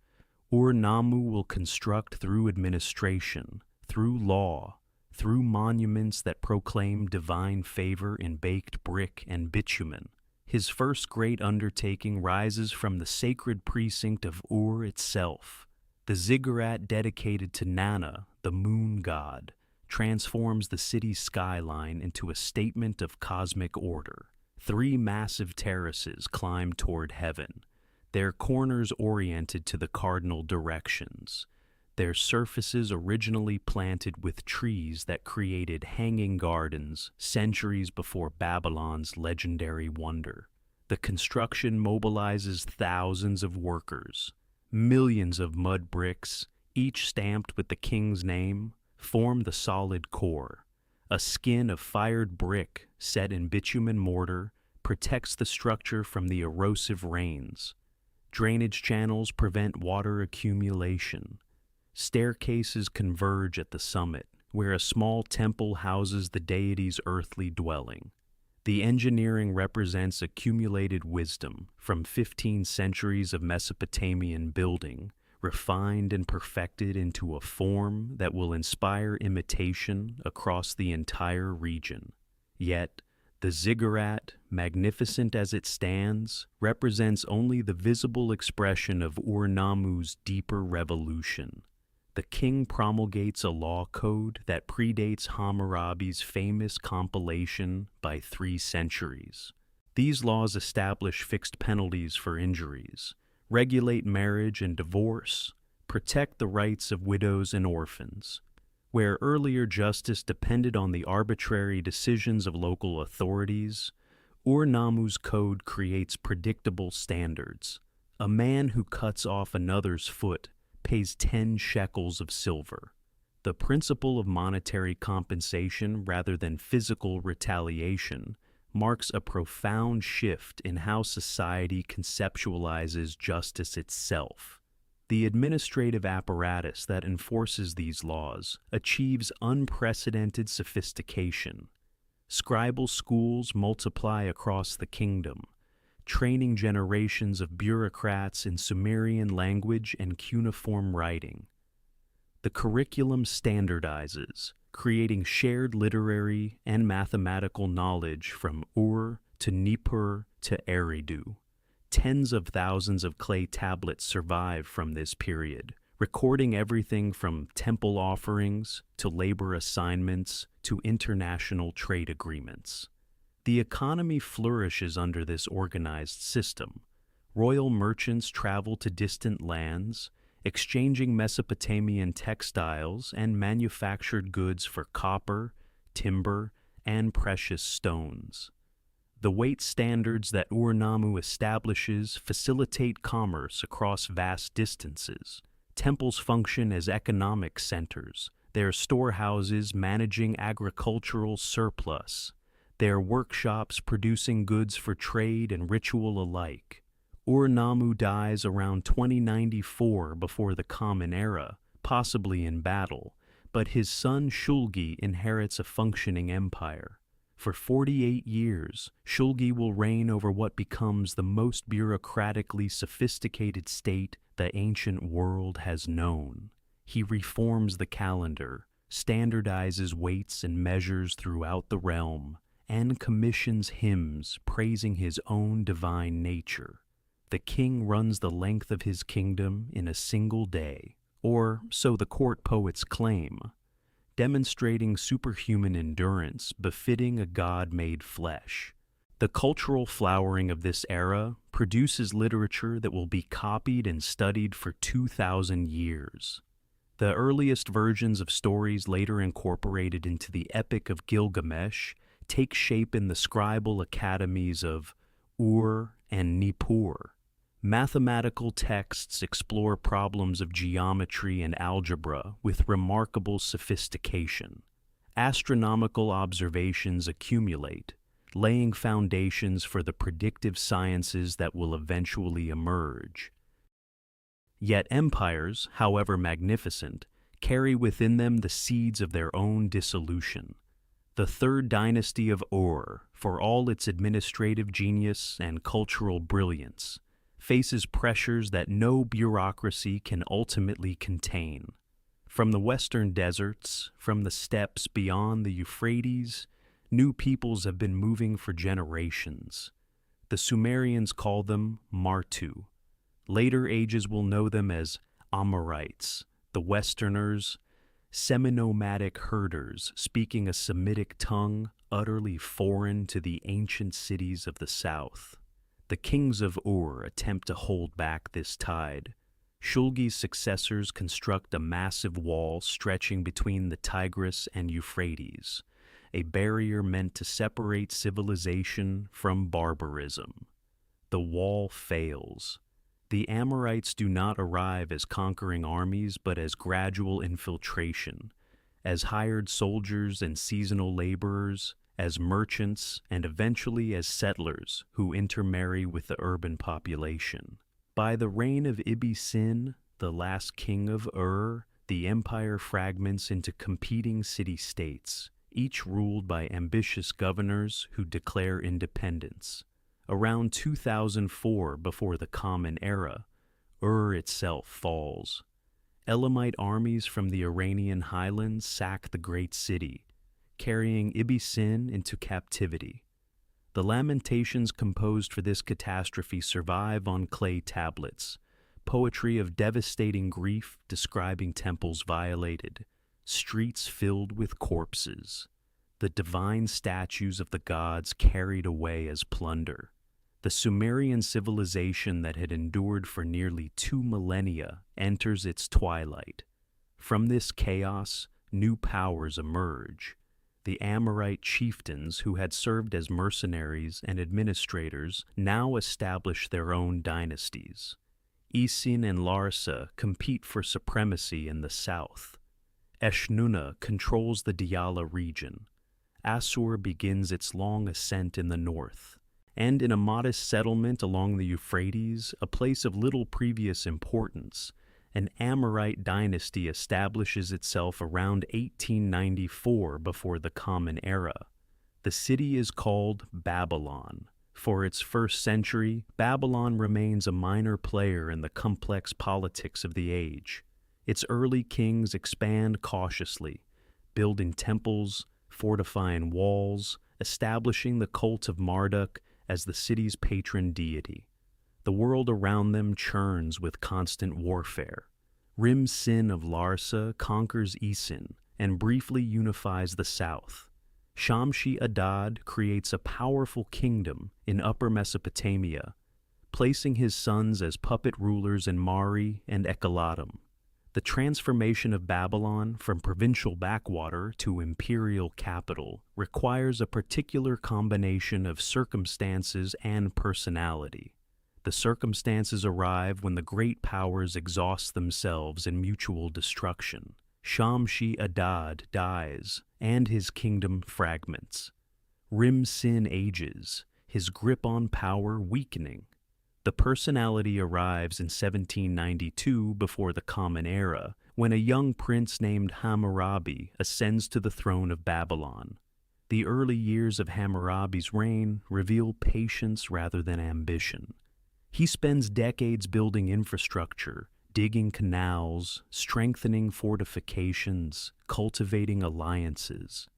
A: Ur-Nammu will construct through administration, through law, through monuments that proclaim divine favor in baked brick and bitumen. His first great undertaking rises from the sacred precinct of Ur itself. The ziggurat dedicated to Nana, the moon god, transforms the city's skyline into a statement of cosmic order. 3 massive terraces climb toward heaven, their corners oriented to the cardinal directions, their surfaces originally planted with trees that created hanging gardens centuries before Babylon's legendary wonder. The construction mobilizes thousands of workers. Millions of mud bricks, each stamped with the king's name, form the solid core. A skin of fired brick set in bitumen mortar protects the structure from the erosive rains. Drainage channels prevent water accumulation. Staircases converge at the summit, where a small temple houses the deity's earthly dwelling. The engineering represents accumulated wisdom from 15 centuries of Mesopotamian building, refined and perfected into a form that will inspire imitation across the entire region. Yet, the ziggurat, magnificent as it stands, represents only the visible expression of Ur-Nammu's deeper revolution. The king promulgates a law code that predates Hammurabi's famous compilation by 3 centuries. These laws establish fixed penalties for injuries, regulate marriage and divorce, protect the rights of widows and orphans. Where earlier justice depended on the arbitrary decisions of local authorities, Ur-Nammu's code creates predictable standards. A man who cuts off another's foot pays 10 shekels of silver. The principle of monetary compensation rather than physical retaliation marks a profound shift in how society conceptualizes justice itself. The administrative apparatus that enforces these laws achieves unprecedented sophistication. Scribal schools multiply across the kingdom, training generations of bureaucrats in Sumerian language and cuneiform writing. The curriculum standardizes, creating shared literary and mathematical knowledge from Ur to Nippur to Eridu. Tens of thousands of clay tablets survive from this period, recording everything from temple offerings to labor assignments to international trade agreements. The economy flourishes under this organized system. Royal merchants travel to distant lands, exchanging Mesopotamian textiles and manufactured goods for copper, timber, and precious stones. The weight standards that Ur-Nammu establishes facilitate commerce across vast distances. Temples function as economic centers, their storehouses managing agricultural surplus, their workshops producing goods for trade and ritual alike. Ur-Nammu dies around 2094 before the Common Era, possibly in battle, but his son Shulgi inherits a functioning empire. For 48 years, Shulgi will reign over what becomes the most bureaucratically sophisticated state the ancient world has known. He reforms the calendar, standardizes weights and measures throughout the realm, and commissions hymns praising his own divine nature. The king runs the length of his kingdom in a single day, or so the court poets claim, demonstrating superhuman endurance befitting a god made flesh. The cultural flowering of this era produces literature that will be copied and studied for 2,000 years. The earliest versions of stories later incorporated into the Epic of Gilgamesh take shape in the scribal academies of Ur and Nippur. Mathematical texts explore problems of geometry and algebra with remarkable sophistication. Astronomical observations accumulate, laying foundations for the predictive sciences that will eventually emerge. Yet empires, however magnificent, carry within them the seeds of their own dissolution. The third dynasty of Ur, for all its administrative genius and cultural brilliance, faces pressures that no bureaucracy can ultimately contain. From the western deserts, from the steppes beyond the Euphrates, new peoples have been moving for generations. The Sumerians call them Martu. Later ages will know them as Amorites, the Westerners, semi-nomadic herders speaking a Semitic tongue utterly foreign to the ancient cities of the south. The kings of Ur attempt to hold back this tide. Shulgi's successors construct a massive wall stretching between the Tigris and Euphrates, a barrier meant to separate civilization from barbarism. The wall fails. The Amorites do not arrive as conquering armies but as gradual infiltration, as hired soldiers and seasonal laborers, as merchants, and eventually as settlers who intermarry with the urban population. By the reign of Ibbi-Sin, the last king of Ur, the empire fragments into competing city-states, each ruled by ambitious governors who declare independence. Around 2004 before the Common Era, Ur itself falls. Elamite armies from the Iranian highlands sack the great city, carrying Ibbi-Sin into captivity. The lamentations composed for this catastrophe survive on clay tablets, poetry of devastating grief describing temples violated, streets filled with corpses, the divine statues of the gods carried away as plunder. The Sumerian civilization that had endured for nearly 2 millennia enters its twilight. From this chaos, new powers emerge. The Amorite chieftains who had served as mercenaries and administrators now establish their own dynasties. Isin and Larsa compete for supremacy in the south. Eshnunna controls the Diyala region. Assur begins its long ascent in the north. And in a modest settlement along the Euphrates, a place of little previous importance, an Amorite dynasty establishes itself around 1894 before the Common Era. The city is called Babylon. For its first century, Babylon remains a minor player in the complex politics of the age. Its early kings expand cautiously, building temples, fortifying walls, establishing the cult of Marduk as the city's patron deity. The world around them churns with constant warfare. Rim-Sin of Larsa conquers Isin and briefly unifies the south. Shamshi-Adad creates a powerful kingdom in Upper Mesopotamia, placing his sons as puppet rulers in Mari and Ekalatum. The transformation of Babylon from provincial backwater to imperial capital requires a particular combination of circumstances and personality. The circumstances arrive when the great powers exhaust themselves in mutual destruction. Shamshi-Adad dies, and his kingdom fragments. Rim-Sin ages, his grip on power weakening. The personality arrives in 1792 before the Common Era, when a young prince named Hammurabi ascends to the throne of Babylon. The early years of Hammurabi's reign reveal patience rather than ambition. He spends decades building infrastructure, digging canals, strengthening fortifications, cultivating alliances.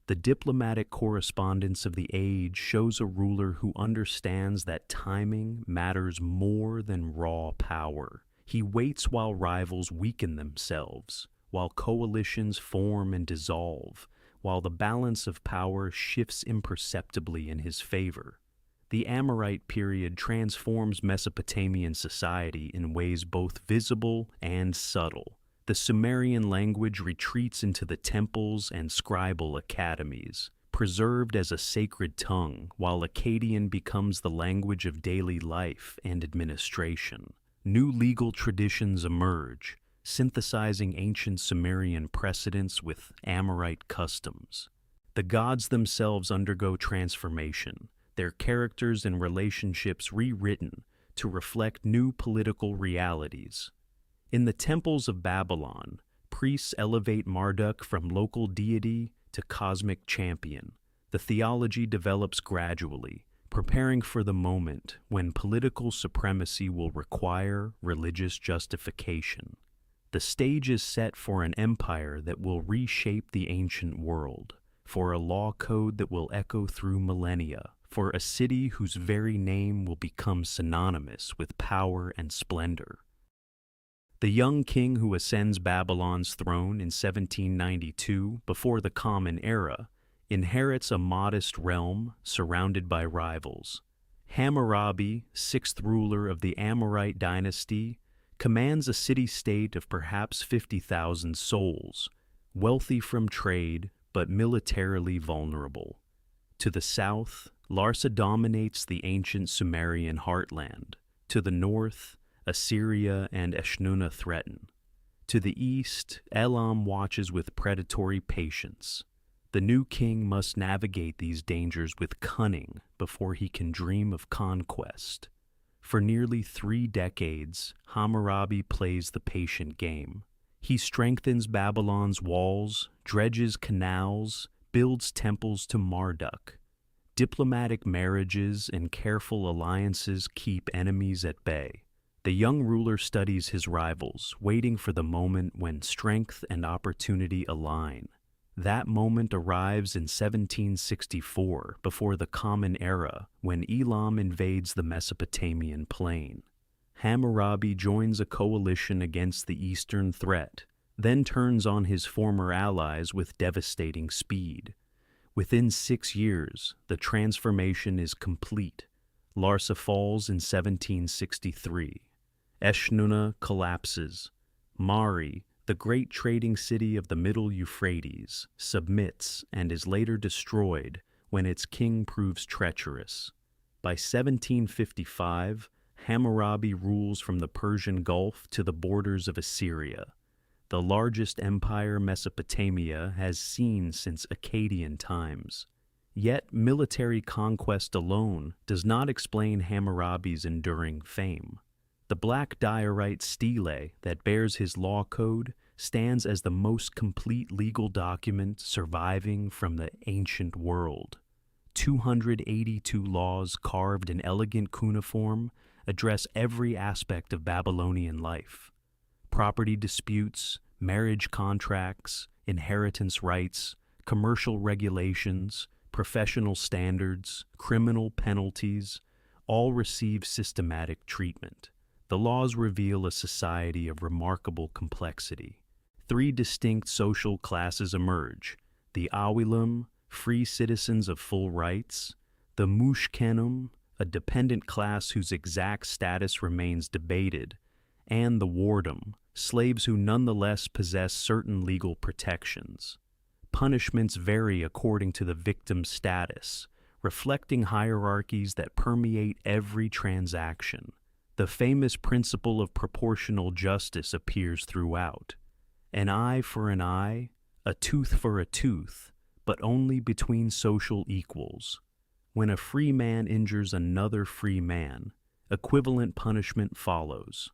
A: The diplomatic correspondence of the age shows a ruler who understands that timing matters more than raw power. He waits while rivals weaken themselves, while coalitions form and dissolve, while the balance of power shifts imperceptibly in his favor. The Amorite period transforms Mesopotamian society in ways both visible and subtle. The Sumerian language retreats into the temples and scribal academies, preserved as a sacred tongue, while Akkadian becomes the language of daily life and administration. New legal traditions emerge, synthesizing ancient Sumerian precedents with Amorite customs. The gods themselves undergo transformation, their characters and relationships rewritten to reflect new political realities. In the temples of Babylon, priests elevate Marduk from local deity to cosmic champion. The theology develops gradually, preparing for the moment when political supremacy will require religious justification. The stage is set for an empire that will reshape the ancient world, for a law code that will echo through millennia, for a city whose very name will become synonymous with power and splendor. The young king who ascends Babylon's throne in 1792 before the Common Era inherits a modest realm surrounded by rivals. Hammurabi, sixth ruler of the Amorite dynasty, commands a city-state of perhaps 50,000 souls, wealthy from trade but militarily vulnerable. To the south, Larsa dominates the ancient Sumerian heartland. To the north, Assyria and Eshnunna threaten. To the east, Elam watches with predatory patience. The new king must navigate these dangers with cunning before he can dream of conquest. For nearly 3 decades, Hammurabi plays the patient game. He strengthens Babylon's walls, dredges canals, builds temples to Marduk. Diplomatic marriages and careful alliances keep enemies at bay. The young ruler studies his rivals, waiting for the moment when strength and opportunity align. That moment arrives in 1764, before the Common Era, when Elam invades the Mesopotamian plain. Hammurabi joins a coalition against the eastern threat, then turns on his former allies with devastating speed. Within 6 years, the transformation is complete. Larsa falls in 1763. Eshnunna collapses. Mari, the great trading city of the Middle Euphrates, submits and is later destroyed when its king proves treacherous. By 1755, Hammurabi rules from the Persian Gulf to the borders of Assyria, the largest empire Mesopotamia has seen since Akkadian times. Yet military conquest alone does not explain Hammurabi's enduring fame. The black diorite stele that bears his law code stands as the most complete legal document surviving from the ancient world. 282 laws carved in elegant cuneiform address every aspect of Babylonian life. Property disputes, marriage contracts, inheritance rights, commercial regulations, professional standards, criminal penalties, all receive systematic treatment. The laws reveal a society of remarkable complexity. 3 distinct social classes emerge: the Awilim, free citizens of full rights, the Mushkenum, a dependent class whose exact status remains debated, and the wardom, slaves who nonetheless possess certain legal protections. Punishments vary according to the victim's status, reflecting hierarchies that permeate every transaction. The famous principle of proportional justice appears throughout. An eye for an eye, a tooth for a tooth, but only between social equals. When a free man injures another free man, equivalent punishment follows.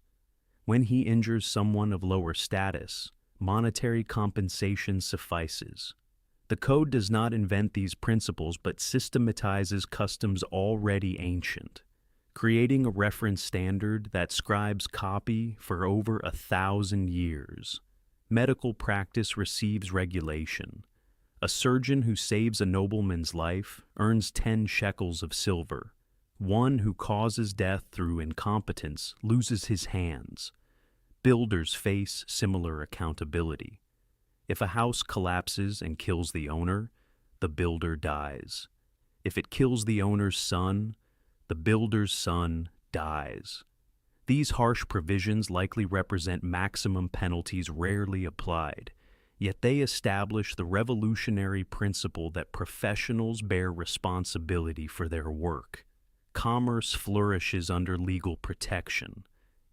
A: When he injures someone of lower status, monetary compensation suffices. The code does not invent these principles but systematizes customs already ancient, creating a reference standard that scribes copy for over 1,000 years. Medical practice receives regulation. A surgeon who saves a nobleman's life earns 10 shekels of silver. One who causes death through incompetence loses his hands. Builders face similar accountability. If a house collapses and kills the owner, the builder dies. If it kills the owner's son, the builder's son dies. These harsh provisions likely represent maximum penalties rarely applied, yet they establish the revolutionary principle that professionals bear responsibility for their work. Commerce flourishes under legal protection.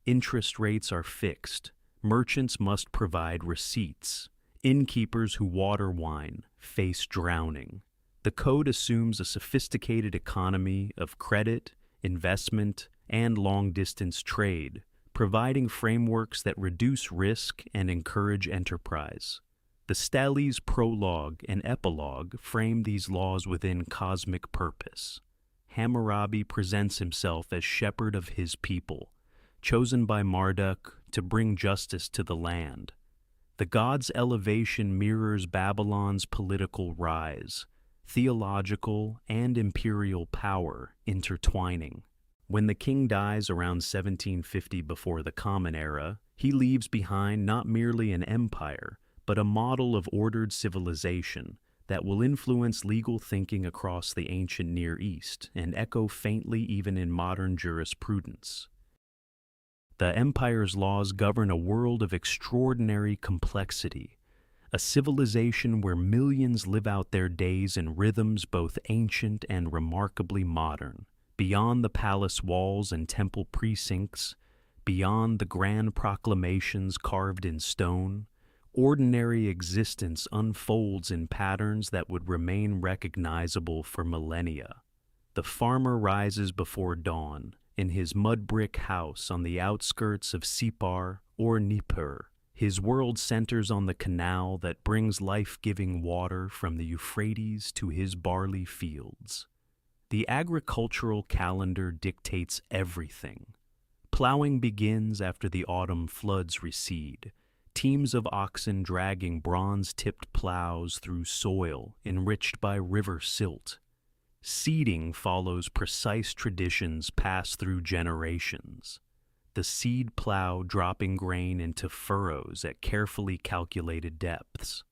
A: Interest rates are fixed. Merchants must provide receipts. Innkeepers who water wine face drowning. The code assumes a sophisticated economy of credit, investment, and long-distance trade, providing frameworks that reduce risk and encourage enterprise. The steles prologue and epilogue frame these laws within cosmic purpose. Hammurabi presents himself as shepherd of his people, chosen by Marduk to bring justice to the land. The god's elevation mirrors Babylon's political rise, theological and imperial power intertwining. When the king dies around 1750 before the Common Era, he leaves behind not merely an empire, but a model of ordered civilization that will influence legal thinking across the ancient Near East and echo faintly even in modern jurisprudence. The empire's laws govern a world of extraordinary complexity, a civilization where millions live out their days in rhythms both ancient and remarkably modern. Beyond the palace walls and temple precincts, beyond the grand proclamations carved in stone, ordinary existence unfolds in patterns that would remain recognizable for millennia. The farmer rises before dawn in his mud-brick house on the outskirts of Sipar or Nippur. His world centers on the canal that brings life-giving water from the Euphrates to his barley fields. The agricultural calendar dictates everything. Plowing begins after the autumn floods recede, teams of oxen dragging bronze-tipped plows through soil enriched by river silt. Seeding follows precise traditions passed through generations. The seed plow dropping grain into furrows at carefully calculated depths.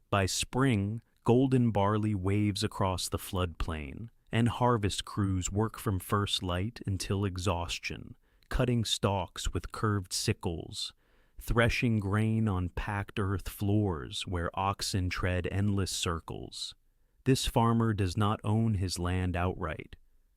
A: By spring, golden barley waves across the floodplain, and harvest crews work from first light until exhaustion, cutting stalks with curved sickles, threshing grain on packed earth floors where oxen tread endless circles. This farmer does not own his land outright.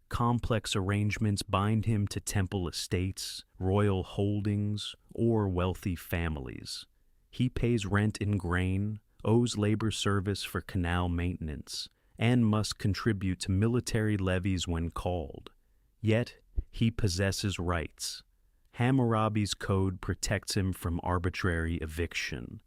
A: Complex arrangements bind him to temple estates, royal holdings, or wealthy families. He pays rent in grain, owes labor service for canal maintenance, and must contribute to military levies when called. Yet, he possesses rights. Hammurabi's code protects him from arbitrary eviction,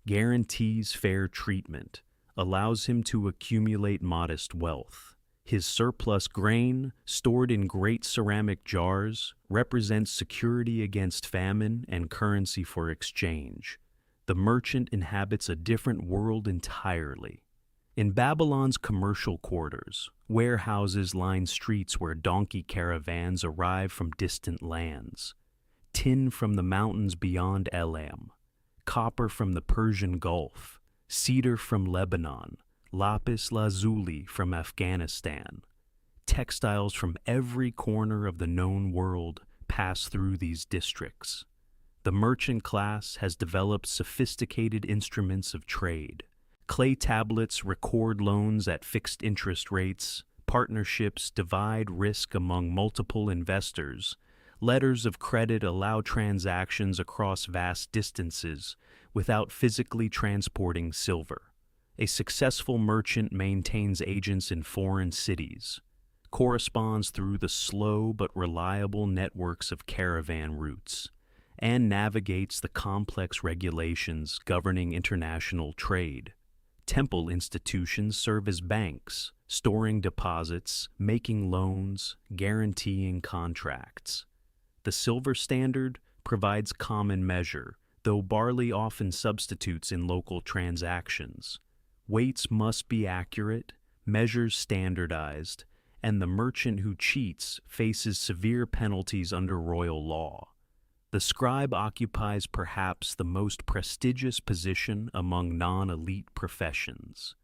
A: guarantees fair treatment, allows him to accumulate modest wealth. His surplus grain, stored in great ceramic jars, represents security against famine and currency for exchange. The merchant inhabits a different world entirely. In Babylon's commercial quarters, warehouses line streets where donkey caravans arrive from distant lands. Tin from the mountains beyond Elam, copper from the Persian Gulf, cedar from Lebanon, lapis lazuli from Afghanistan. Textiles from every corner of the known world pass through these districts. The merchant class has developed sophisticated instruments of trade. Clay tablets record loans at fixed interest rates, partnerships divide risk among multiple investors, letters of credit allow transactions across vast distances without physically transporting silver. A successful merchant maintains agents in foreign cities, corresponds through the slow but reliable networks of caravan routes, and navigates the complex regulations governing international trade. Temple institutions serve as banks, storing deposits, making loans, guaranteeing contracts. The silver standard provides common measure, though barley often substitutes in local transactions. Weights must be accurate, measures standardized, and the merchant who cheats faces severe penalties under royal law. The scribe occupies perhaps the most prestigious position among non-elite professions.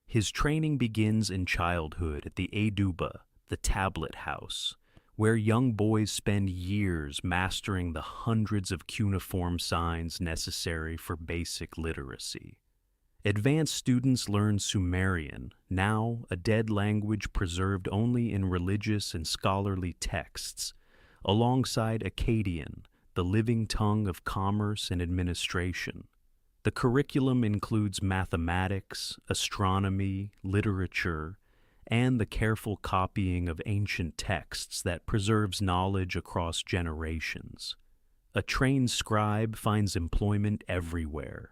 A: His training begins in childhood at the Eduba, the tablet house, where young boys spend years mastering the hundreds of cuneiform signs necessary for basic literacy. Advanced students learn Sumerian, now a dead language preserved only in religious and scholarly texts, alongside Akkadian, the living tongue of commerce and administration. The curriculum includes mathematics, astronomy, literature, and the careful copying of ancient texts that preserves knowledge across generations. A trained scribe finds employment everywhere.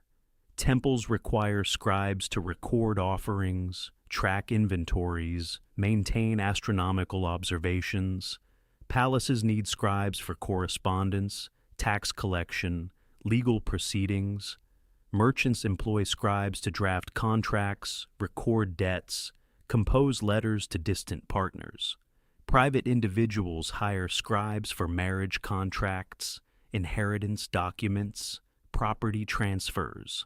A: Temples require scribes to record offerings, track inventories, maintain astronomical observations. Palaces need scribes for correspondence, tax collection, legal proceedings. Merchants employ scribes to draft contracts, record debts, compose letters to distant partners. Private individuals hire scribes for marriage contracts, inheritance documents, property transfers.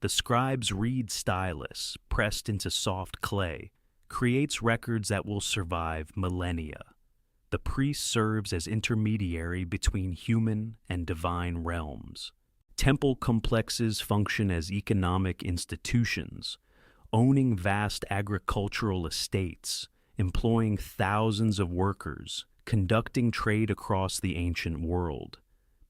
A: The scribe's reed stylus, pressed into soft clay, creates records that will survive millennia. The priest serves as intermediary between human and divine realms. Temple complexes function as economic institutions, owning vast agricultural estates, employing thousands of workers, conducting trade across the ancient world.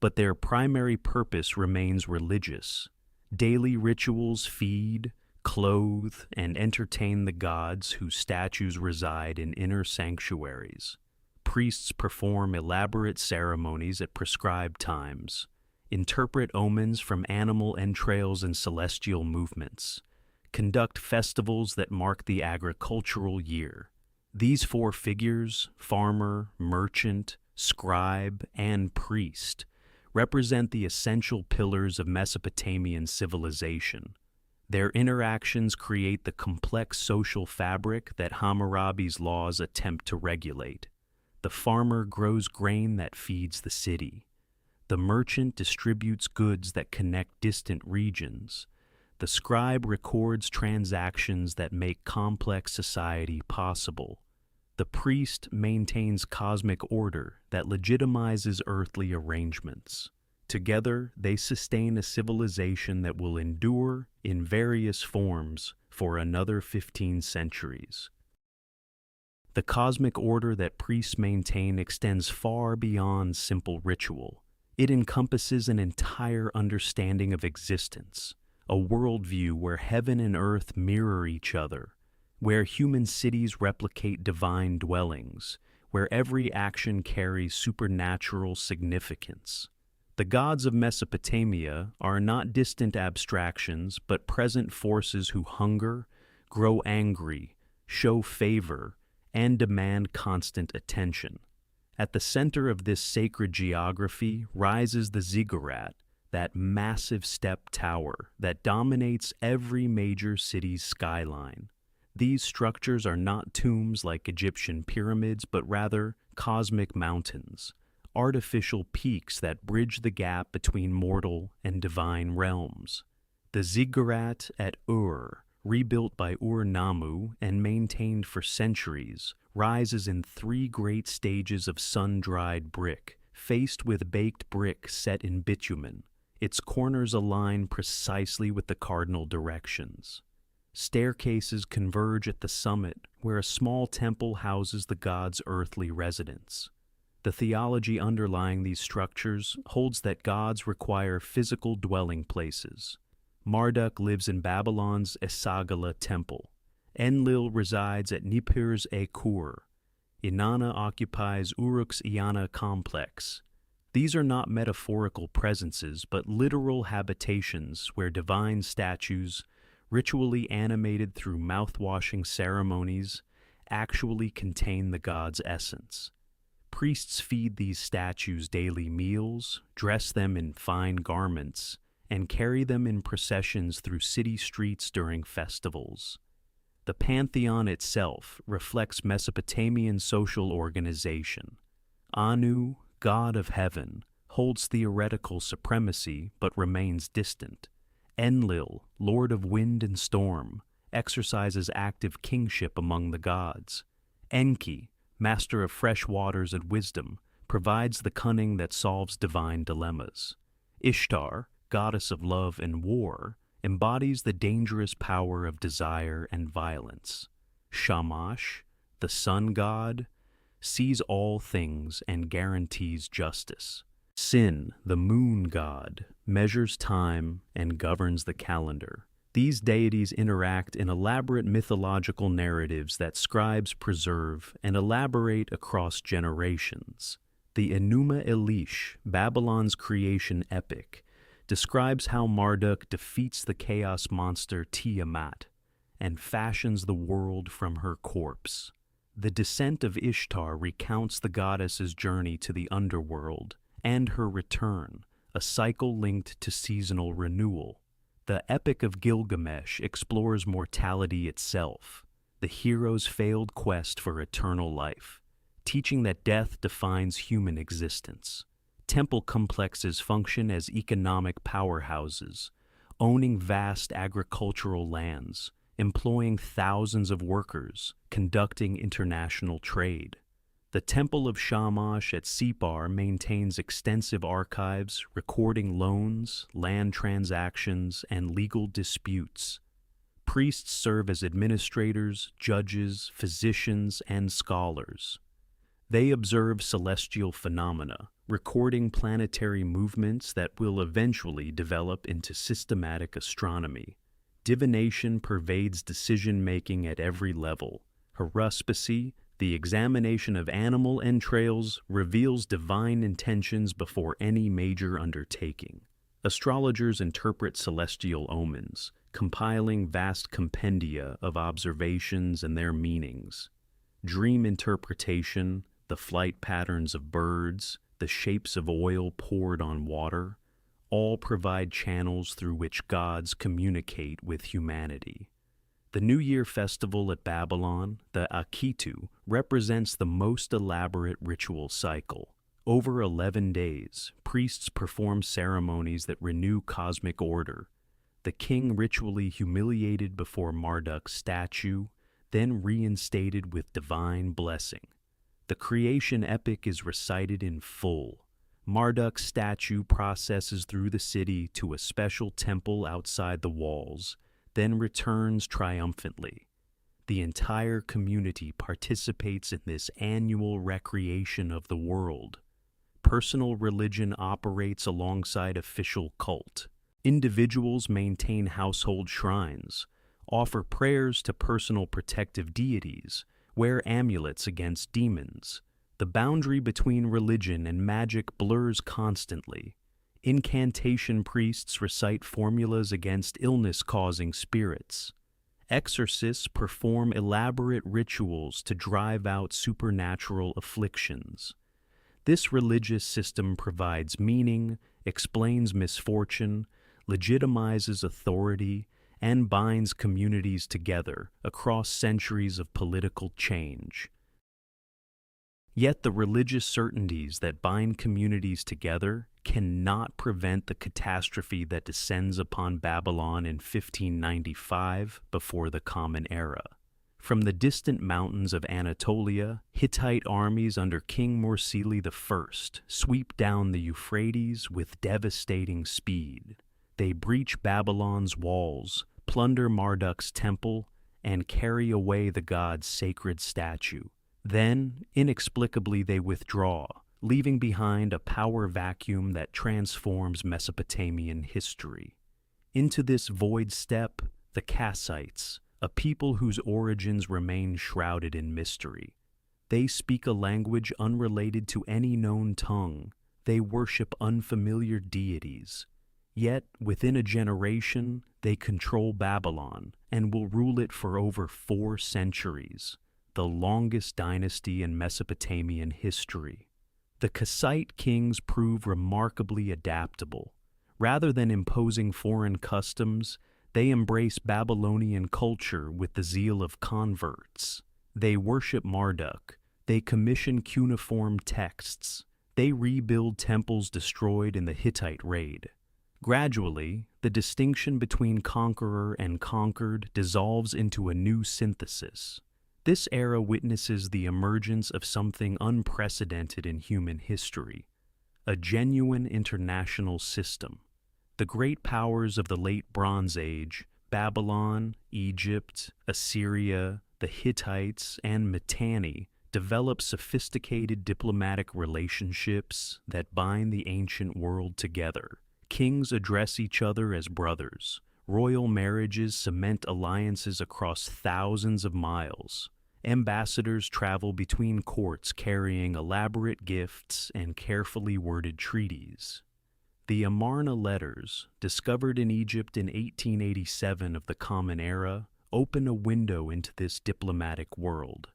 A: But their primary purpose remains religious. Daily rituals feed, clothe, and entertain the gods whose statues reside in inner sanctuaries. Priests perform elaborate ceremonies at prescribed times, interpret omens from animal entrails and celestial movements, conduct festivals that mark the agricultural year. These four figures, farmer, merchant, scribe, and priest, represent the essential pillars of Mesopotamian civilization. Their interactions create the complex social fabric that Hammurabi's laws attempt to regulate. The farmer grows grain that feeds the city. The merchant distributes goods that connect distant regions. The scribe records transactions that make complex society possible. The priest maintains cosmic order that legitimizes earthly arrangements. Together, they sustain a civilization that will endure in various forms for another 15 centuries. The cosmic order that priests maintain extends far beyond simple ritual. It encompasses an entire understanding of existence, a worldview where heaven and earth mirror each other, where human cities replicate divine dwellings, where every action carries supernatural significance. The gods of Mesopotamia are not distant abstractions, but present forces who hunger, grow angry, show favor, and demand constant attention. At the center of this sacred geography rises the ziggurat, that massive step tower that dominates every major city's skyline. These structures are not tombs like Egyptian pyramids, but rather cosmic mountains, artificial peaks that bridge the gap between mortal and divine realms. The ziggurat at Ur, rebuilt by Ur-Nammu and maintained for centuries, rises in three great stages of sun-dried brick, faced with baked brick set in bitumen. Its corners align precisely with the cardinal directions. Staircases converge at the summit, where a small temple houses the god's earthly residence. The theology underlying these structures holds that gods require physical dwelling places. Marduk lives in Babylon's Esagila temple. Enlil resides at Nippur's-e-Kur. Inanna occupies Uruk's Iana complex. These are not metaphorical presences, but literal habitations where divine statues, ritually animated through mouth-washing ceremonies, actually contain the god's essence. Priests feed these statues daily meals, dress them in fine garments, and carry them in processions through city streets during festivals. The pantheon itself reflects Mesopotamian social organization. Anu, god of heaven, holds theoretical supremacy but remains distant. Enlil, lord of wind and storm, exercises active kingship among the gods. Enki, master of fresh waters and wisdom, provides the cunning that solves divine dilemmas. Ishtar, goddess of love and war, embodies the dangerous power of desire and violence. Shamash, the sun god, sees all things and guarantees justice. Sin, the moon god, measures time and governs the calendar. These deities interact in elaborate mythological narratives that scribes preserve and elaborate across generations. The Enuma Elish, Babylon's creation epic, describes how Marduk defeats the chaos monster Tiamat and fashions the world from her corpse. The Descent of Ishtar recounts the goddess's journey to the underworld and her return, a cycle linked to seasonal renewal. The Epic of Gilgamesh explores mortality itself, the hero's failed quest for eternal life, teaching that death defines human existence. Temple complexes function as economic powerhouses, owning vast agricultural lands, employing thousands of workers, conducting international trade. The Temple of Shamash at Separ maintains extensive archives recording loans, land transactions, and legal disputes. Priests serve as administrators, judges, physicians, and scholars. They observe celestial phenomena, recording planetary movements that will eventually develop into systematic astronomy. Divination pervades decision-making at every level. Haruspicy, the examination of animal entrails, reveals divine intentions before any major undertaking. Astrologers interpret celestial omens, compiling vast compendia of observations and their meanings. Dream interpretation, the flight patterns of birds, the shapes of oil poured on water, all provide channels through which gods communicate with humanity. The New Year festival at Babylon, the Akitu, represents the most elaborate ritual cycle. Over 11 days, priests perform ceremonies that renew cosmic order. The king ritually humiliated before Marduk's statue, then reinstated with divine blessing. The creation epic is recited in full. Marduk's statue processes through the city to a special temple outside the walls, then returns triumphantly. The entire community participates in this annual recreation of the world. Personal religion operates alongside official cult. Individuals maintain household shrines, offer prayers to personal protective deities, wear amulets against demons. The boundary between religion and magic blurs constantly. Incantation priests recite formulas against illness-causing spirits. Exorcists perform elaborate rituals to drive out supernatural afflictions. This religious system provides meaning, explains misfortune, legitimizes authority, and binds communities together across centuries of political change. Yet the religious certainties that bind communities together cannot prevent the catastrophe that descends upon Babylon in 1595 before the Common Era. From the distant mountains of Anatolia, Hittite armies under King Mursili I sweep down the Euphrates with devastating speed. They breach Babylon's walls, plunder Marduk's temple, and carry away the god's sacred statue. Then, inexplicably, they withdraw, leaving behind a power vacuum that transforms Mesopotamian history. Into this void step the Kassites, a people whose origins remain shrouded in mystery. They speak a language unrelated to any known tongue. They worship unfamiliar deities. Yet, within a generation, they control Babylon and will rule it for over 4 centuries, the longest dynasty in Mesopotamian history. The Kassite kings prove remarkably adaptable. Rather than imposing foreign customs, they embrace Babylonian culture with the zeal of converts. They worship Marduk. They commission cuneiform texts. They rebuild temples destroyed in the Hittite raid. Gradually, the distinction between conqueror and conquered dissolves into a new synthesis. This era witnesses the emergence of something unprecedented in human history, a genuine international system. The great powers of the Late Bronze Age, Babylon, Egypt, Assyria, the Hittites, and Mitanni, develop sophisticated diplomatic relationships that bind the ancient world together. Kings address each other as brothers. Royal marriages cement alliances across thousands of miles. Ambassadors travel between courts carrying elaborate gifts and carefully worded treaties. The Amarna letters, discovered in Egypt in 1887 of the Common Era, open a window into this diplomatic world.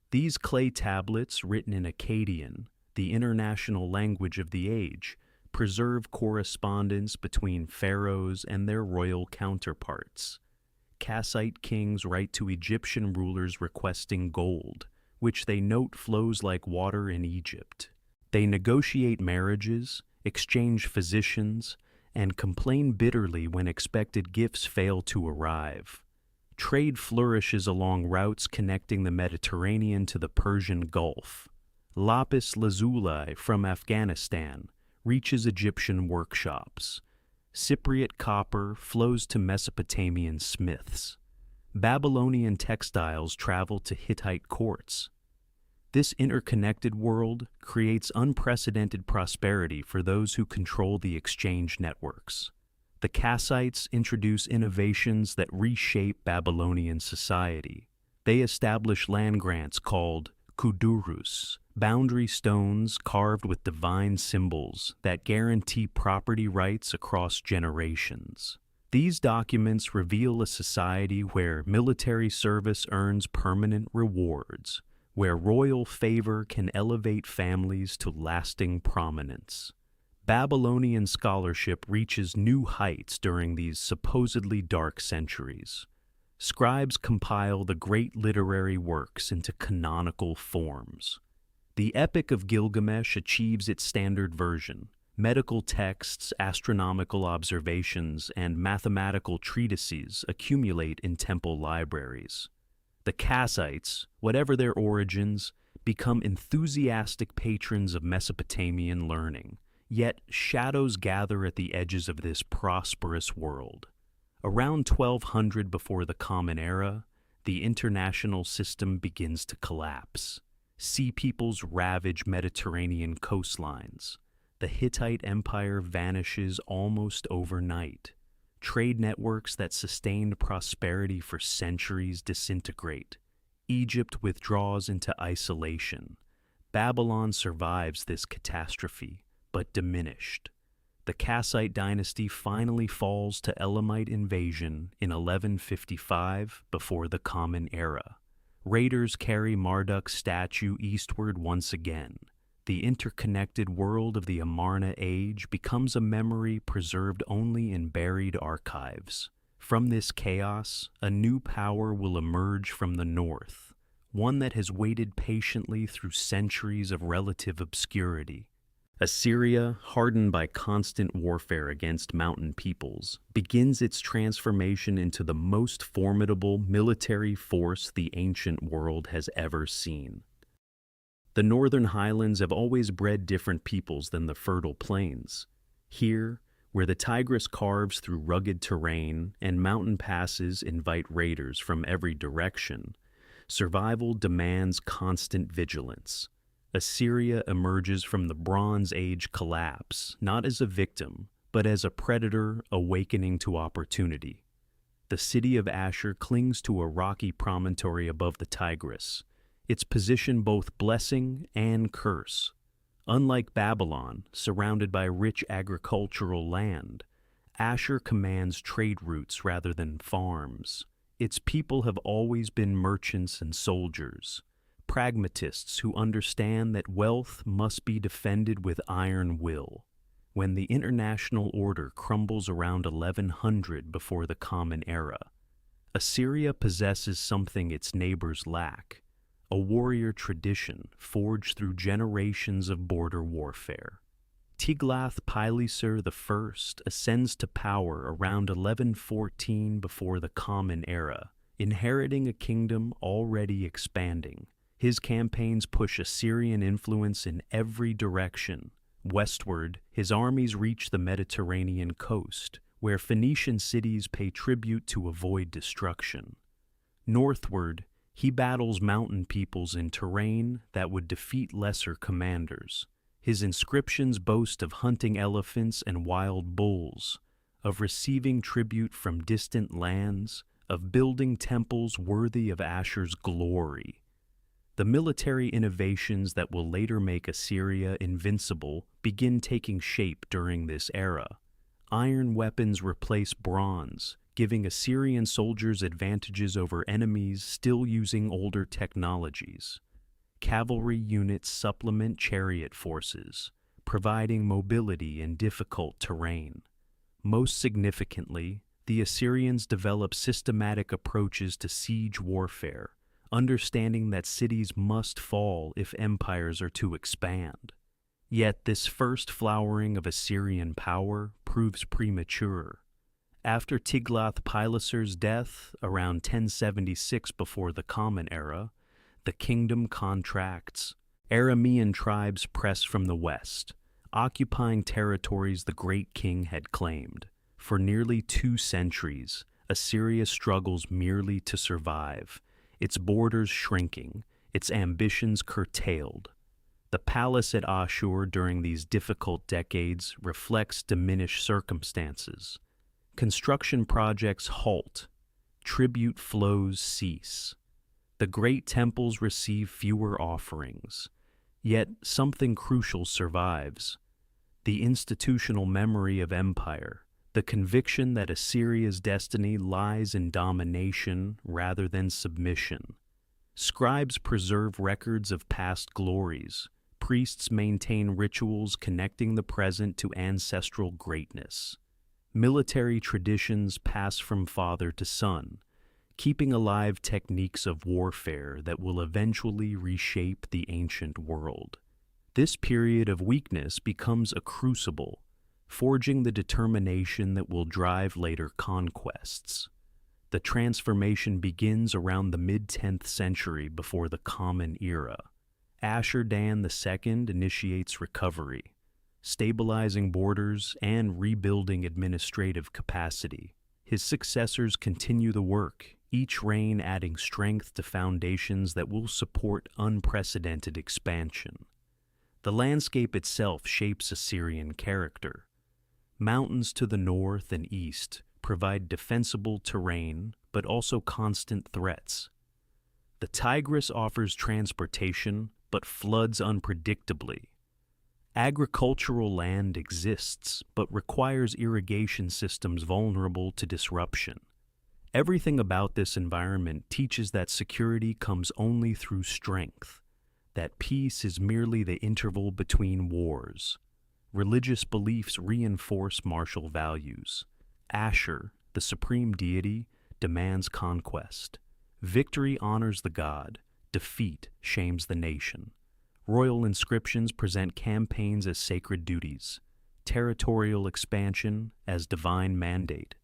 A: These clay tablets, written in Akkadian, the international language of the age, preserve correspondence between pharaohs and their royal counterparts. Kassite kings write to Egyptian rulers requesting gold, which they note flows like water in Egypt. They negotiate marriages, exchange physicians, and complain bitterly when expected gifts fail to arrive. Trade flourishes along routes connecting the Mediterranean to the Persian Gulf. Lapis lazuli from Afghanistan reaches Egyptian workshops. Cypriot copper flows to Mesopotamian smiths. Babylonian textiles travel to Hittite courts. This interconnected world creates unprecedented prosperity for those who control the exchange networks. The Kassites introduce innovations that reshape Babylonian society. They establish land grants called kudurus, boundary stones carved with divine symbols that guarantee property rights across generations. These documents reveal a society where military service earns permanent rewards, where royal favor can elevate families to lasting prominence. Babylonian scholarship reaches new heights during these supposedly dark centuries. Scribes compile the great literary works into canonical forms. The Epic of Gilgamesh achieves its standard version. Medical texts, astronomical observations, and mathematical treatises accumulate in temple libraries. The Kassites, whatever their origins, become enthusiastic patrons of Mesopotamian learning, yet shadows gather at the edges of this prosperous world. Around 1200 before the Common Era, the international system begins to collapse. Sea peoples ravage Mediterranean coastlines. The Hittite Empire vanishes almost overnight. Trade networks that sustained prosperity for centuries disintegrate. Egypt withdraws into isolation. Babylon survives this catastrophe, but diminished. The Kassite dynasty finally falls to Elamite invasion in 1155 before the Common Era. Raiders carry Marduk's statue eastward once again. The interconnected world of the Amarna Age becomes a memory preserved only in buried archives. From this chaos, a new power will emerge from the north, one that has waited patiently through centuries of relative obscurity. Assyria, hardened by constant warfare against mountain peoples, begins its transformation into the most formidable military force the ancient world has ever seen. The northern highlands have always bred different peoples than the fertile plains. Here, where the Tigris carves through rugged terrain and mountain passes invite raiders from every direction, survival demands constant vigilance. Assyria emerges from the Bronze Age collapse not as a victim, but as a predator awakening to opportunity. The city of Ashur clings to a rocky promontory above the Tigris, its position both blessing and curse. Unlike Babylon, surrounded by rich agricultural land, Ashur commands trade routes rather than farms. Its people have always been merchants and soldiers, pragmatists who understand that wealth must be defended with iron will. When the international order crumbles around 1100 before the Common Era, Assyria possesses something its neighbors lack: a warrior tradition forged through generations of border warfare. Tiglath-Pileser I ascends to power around 1114 before the Common Era, inheriting a kingdom already expanding. His campaigns push Assyrian influence in every direction. Westward, his armies reach the Mediterranean coast, where Phoenician cities pay tribute to avoid destruction. Northward, he battles mountain peoples in terrain that would defeat lesser commanders. His inscriptions boast of hunting elephants and wild bulls, of receiving tribute from distant lands, of building temples worthy of Ashur's glory. The military innovations that will later make Assyria invincible begin taking shape during this era. Iron weapons replace bronze, giving Assyrian soldiers advantages over enemies still using older technologies. Cavalry units supplement chariot forces, providing mobility in difficult terrain. Most significantly, the Assyrians develop systematic approaches to siege warfare, understanding that cities must fall if empires are to expand. Yet this first flowering of Assyrian power proves premature. After Tiglath-Pileser's death, around 1076 before the Common Era, the kingdom contracts. Aramean tribes press from the west, occupying territories the great king had claimed. For nearly 2 centuries, Assyria struggles merely to survive, its borders shrinking, its ambitions curtailed. The palace at Ashur during these difficult decades reflects diminished circumstances. Construction projects halt, tribute flows cease. The great temples receive fewer offerings, yet something crucial survives: the institutional memory of empire, the conviction that Assyria's destiny lies in domination rather than submission. Scribes preserve records of past glories. Priests maintain rituals connecting the present to ancestral greatness. Military traditions pass from father to son, keeping alive techniques of warfare that will eventually reshape the ancient world. This period of weakness becomes a crucible, forging the determination that will drive later conquests. The transformation begins around the mid-10th century before the Common Era. Ashur-dan II initiates recovery, stabilizing borders and rebuilding administrative capacity. His successors continue the work, each reign adding strength to foundations that will support unprecedented expansion. The landscape itself shapes Assyrian character. Mountains to the north and east provide defensible terrain, but also constant threats. The Tigris offers transportation, but floods unpredictably. Agricultural land exists, but requires irrigation systems vulnerable to disruption. Everything about this environment teaches that security comes only through strength, that peace is merely the interval between wars. Religious beliefs reinforce martial values. Ashur, the supreme deity, demands conquest. Victory honors the god, defeat shames the nation. Royal inscriptions present campaigns as sacred duties, territorial expansion as divine mandate.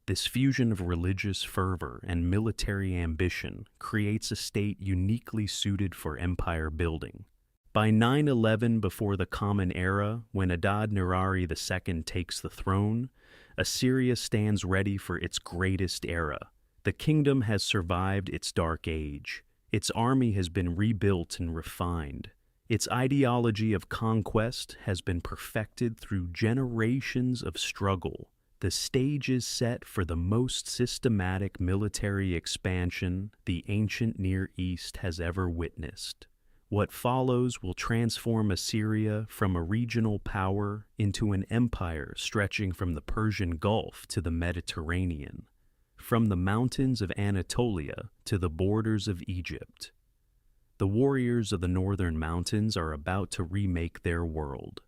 A: This fusion of religious fervor and military ambition creates a state uniquely suited for empire building. By 911 before the Common Era, when Adad-nirari II takes the throne, Assyria stands ready for its greatest era. The kingdom has survived its dark age. Its army has been rebuilt and refined. Its ideology of conquest has been perfected through generations of struggle. The stage is set for the most systematic military expansion the ancient Near East has ever witnessed. What follows will transform Assyria from a regional power into an empire stretching from the Persian Gulf to the Mediterranean, from the mountains of Anatolia to the borders of Egypt. The warriors of the northern mountains are about to remake their world.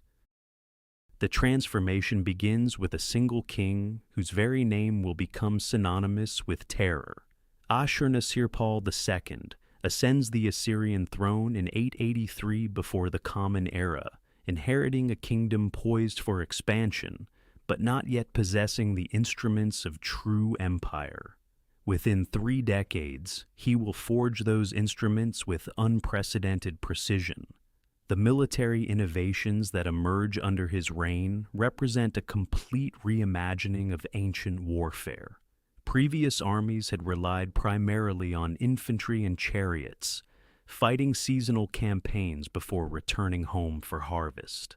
A: The transformation begins with a single king whose very name will become synonymous with terror. Ashurnasirpal II ascends the Assyrian throne in 883 before the Common Era, inheriting a kingdom poised for expansion, but not yet possessing the instruments of true empire. Within 3 decades, he will forge those instruments with unprecedented precision. The military innovations that emerge under his reign represent a complete reimagining of ancient warfare. Previous armies had relied primarily on infantry and chariots, fighting seasonal campaigns before returning home for harvest.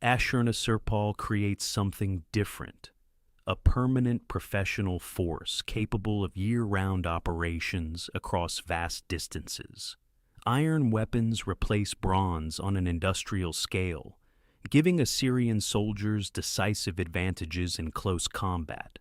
A: Ashurnasirpal creates something different, a permanent professional force capable of year-round operations across vast distances. Iron weapons replace bronze on an industrial scale, giving Assyrian soldiers decisive advantages in close combat.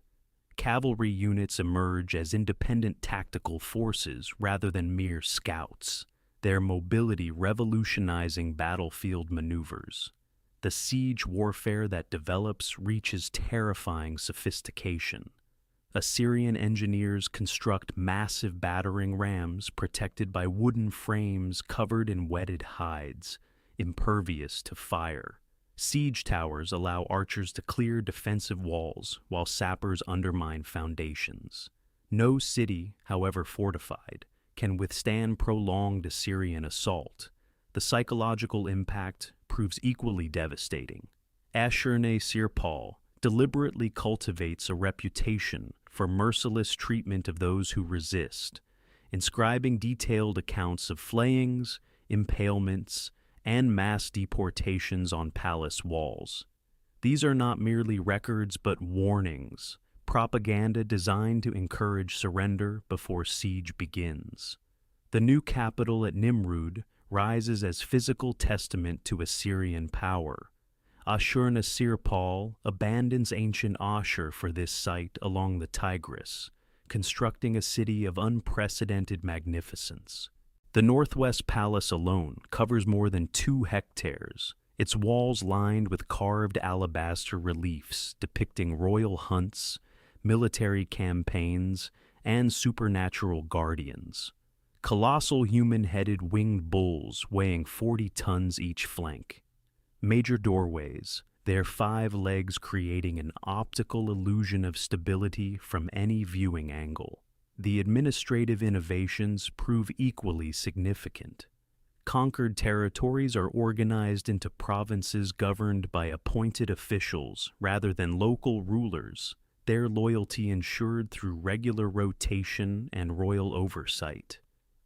A: Cavalry units emerge as independent tactical forces rather than mere scouts, their mobility revolutionizing battlefield maneuvers. The siege warfare that develops reaches terrifying sophistication. Assyrian engineers construct massive battering rams protected by wooden frames covered in wetted hides, impervious to fire. Siege towers allow archers to clear defensive walls while sappers undermine foundations. No city, however fortified, can withstand prolonged Assyrian assault. The psychological impact proves equally devastating. Ashurnasirpal deliberately cultivates a reputation for merciless treatment of those who resist, inscribing detailed accounts of flayings, impalements, and mass deportations on palace walls. These are not merely records but warnings, propaganda designed to encourage surrender before siege begins. The new capital at Nimrud rises as physical testament to Assyrian power. Ashurnasirpal abandons ancient Ashur for this site along the Tigris, constructing a city of unprecedented magnificence. The Northwest Palace alone covers more than 2 hectares, its walls lined with carved alabaster reliefs depicting royal hunts, military campaigns, and supernatural guardians. Colossal human-headed winged bulls weighing 40 tons each flank. Major doorways, their 5 legs creating an optical illusion of stability from any viewing angle. The administrative innovations prove equally significant. Conquered territories are organized into provinces governed by appointed officials rather than local rulers, their loyalty ensured through regular rotation and royal oversight.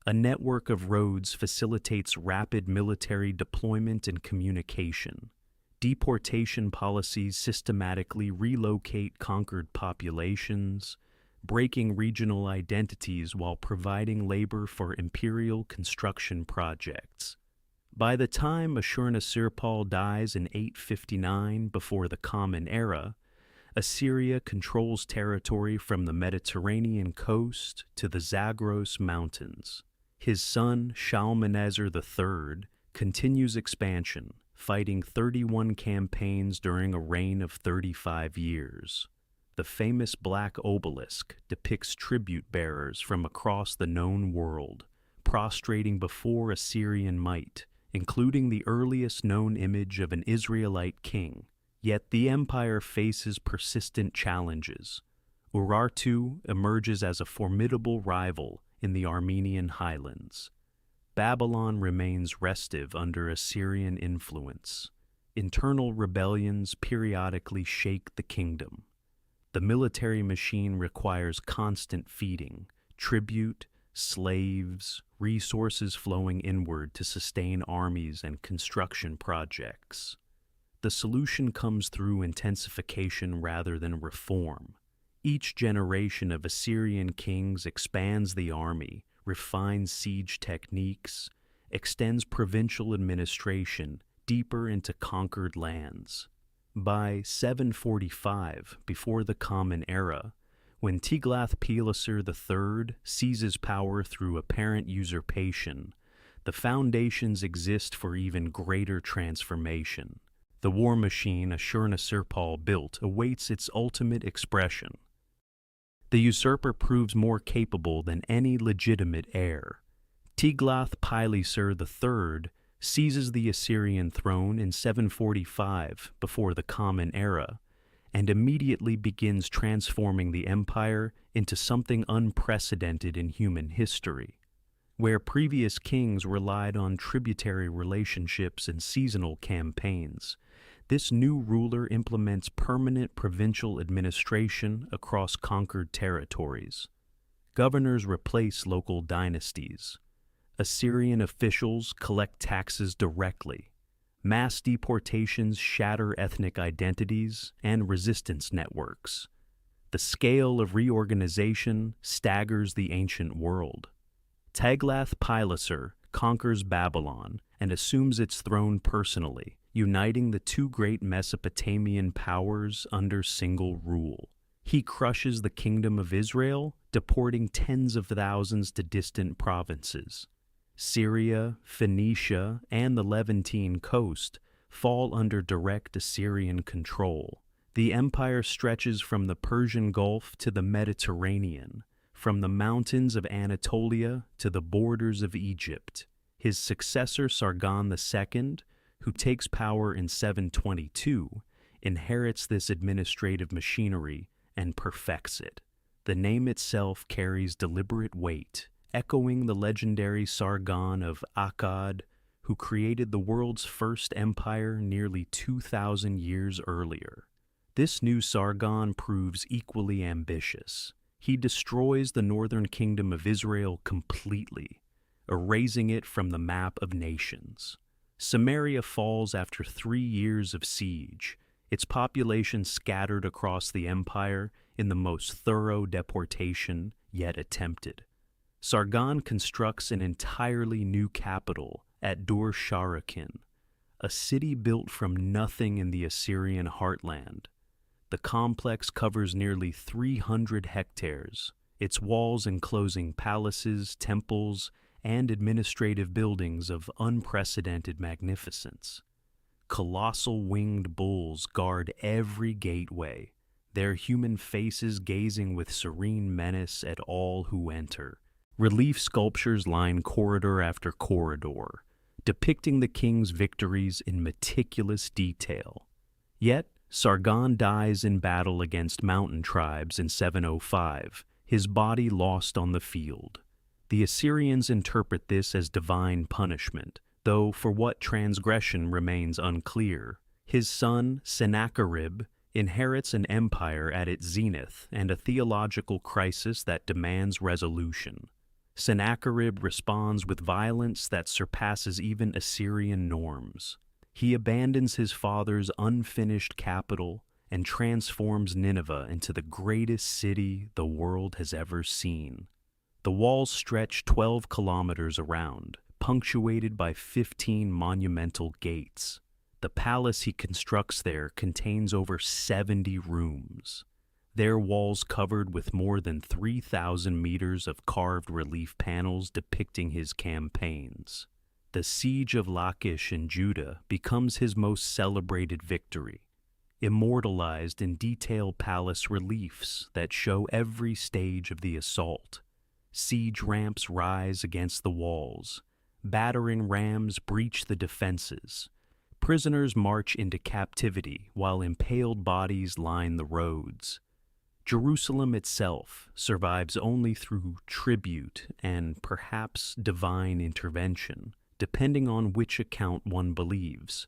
A: A network of roads facilitates rapid military deployment and communication. Deportation policies systematically relocate conquered populations, breaking regional identities while providing labor for imperial construction projects. By the time Ashurnasirpal dies in 859 before the Common Era, Assyria controls territory from the Mediterranean coast to the Zagros Mountains. His son, Shalmaneser III, continues expansion, fighting 31 campaigns during a reign of 35 years. The famous black obelisk depicts tribute bearers from across the known world, prostrating before Assyrian might, including the earliest known image of an Israelite king. Yet the empire faces persistent challenges. Urartu emerges as a formidable rival in the Armenian highlands. Babylon remains restive under Assyrian influence. Internal rebellions periodically shake the kingdom. The military machine requires constant feeding, tribute, slaves, resources flowing inward to sustain armies and construction projects. The solution comes through intensification rather than reform. Each generation of Assyrian kings expands the army, refines siege techniques, extends provincial administration deeper into conquered lands. By 745, before the Common Era, when Tiglath-Pileser III seizes power through apparent usurpation, the foundations exist for even greater transformation. The war machine Ashurnasirpal built awaits its ultimate expression. The usurper proves more capable than any legitimate heir. Tiglath-Pileser III seizes the Assyrian throne in 745 before the Common Era, and immediately begins transforming the empire into something unprecedented in human history. Where previous kings relied on tributary relationships and seasonal campaigns, this new ruler implements permanent provincial administration across conquered territories. Governors replace local dynasties. Assyrian officials collect taxes directly. Mass deportations shatter ethnic identities and resistance networks. The scale of reorganization staggers the ancient world. Tiglath-Pileser conquers Babylon and assumes its throne personally, uniting the two great Mesopotamian powers under single rule. He crushes the kingdom of Israel, deporting tens of thousands to distant provinces. Syria, Phoenicia, and the Levantine coast fall under direct Assyrian control. The empire stretches from the Persian Gulf to the Mediterranean, from the mountains of Anatolia to the borders of Egypt. His successor Sargon II, who takes power in 722, inherits this administrative machinery and perfects it. The name itself carries deliberate weight, echoing the legendary Sargon of Akkad, who created the world's first empire nearly 2,000 years earlier. This new Sargon proves equally ambitious. He destroys the northern kingdom of Israel completely, erasing it from the map of nations. Samaria falls after 3 years of siege, its population scattered across the empire in the most thorough deportation yet attempted. Sargon constructs an entirely new capital at Dur-Sharakin, a city built from nothing in the Assyrian heartland. The complex covers nearly 300 hectares, its walls enclosing palaces, temples, and administrative buildings of unprecedented magnificence. Colossal winged bulls guard every gateway, their human faces gazing with serene menace at all who enter. Relief sculptures line corridor after corridor, depicting the king's victories in meticulous detail. Yet, Sargon dies in battle against mountain tribes in 705, his body lost on the field. The Assyrians interpret this as divine punishment, though for what transgression remains unclear. His son, Sennacherib, inherits an empire at its zenith and a theological crisis that demands resolution. Sennacherib responds with violence that surpasses even Assyrian norms. He abandons his father's unfinished capital and transforms Nineveh into the greatest city the world has ever seen. The walls stretch 12 kilometers around, punctuated by 15 monumental gates. The palace he constructs there contains over 70 rooms. Their walls covered with more than 3,000 meters of carved relief panels depicting his campaigns. The siege of Lachish in Judah becomes his most celebrated victory, immortalized in detailed palace reliefs that show every stage of the assault. Siege ramps rise against the walls. Battering rams breach the defenses. Prisoners march into captivity while impaled bodies line the roads. Jerusalem itself survives only through tribute and perhaps divine intervention, depending on which account one believes.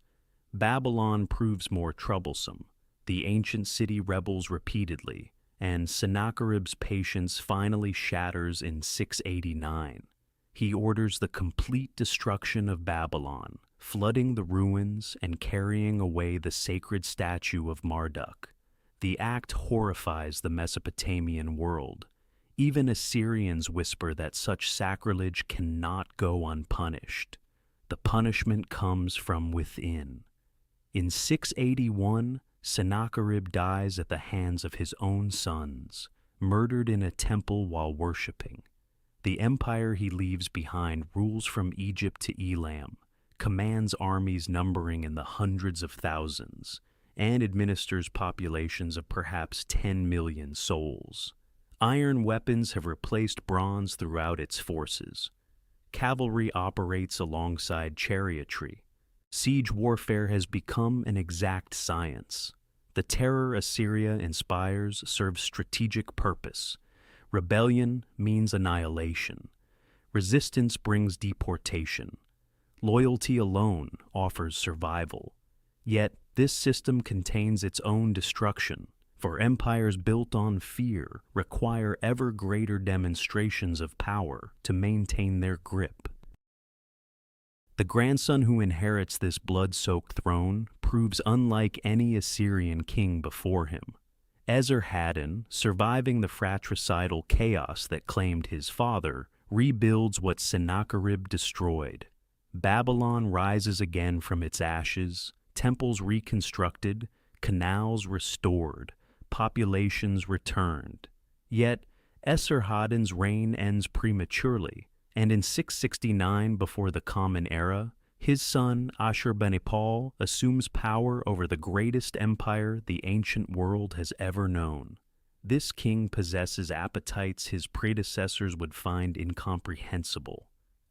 A: Babylon proves more troublesome. The ancient city rebels repeatedly, and Sennacherib's patience finally shatters in 689. He orders the complete destruction of Babylon, flooding the ruins and carrying away the sacred statue of Marduk. The act horrifies the Mesopotamian world. Even Assyrians whisper that such sacrilege cannot go unpunished. The punishment comes from within. In 681, Sennacherib dies at the hands of his own sons, murdered in a temple while worshipping. The empire he leaves behind rules from Egypt to Elam, commands armies numbering in the hundreds of thousands, and administers populations of perhaps 10 million souls. Iron weapons have replaced bronze throughout its forces. Cavalry operates alongside chariotry. Siege warfare has become an exact science. The terror Assyria inspires serves strategic purpose. Rebellion means annihilation. Resistance brings deportation. Loyalty alone offers survival. Yet, this system contains its own destruction, for empires built on fear require ever greater demonstrations of power to maintain their grip. The grandson who inherits this blood-soaked throne proves unlike any Assyrian king before him. Esarhaddon, surviving the fratricidal chaos that claimed his father, rebuilds what Sennacherib destroyed. Babylon rises again from its ashes, temples reconstructed, canals restored, populations returned. Yet, Esarhaddon's reign ends prematurely, and in 669 before the Common Era, his son Ashurbanipal assumes power over the greatest empire the ancient world has ever known. This king possesses appetites his predecessors would find incomprehensible.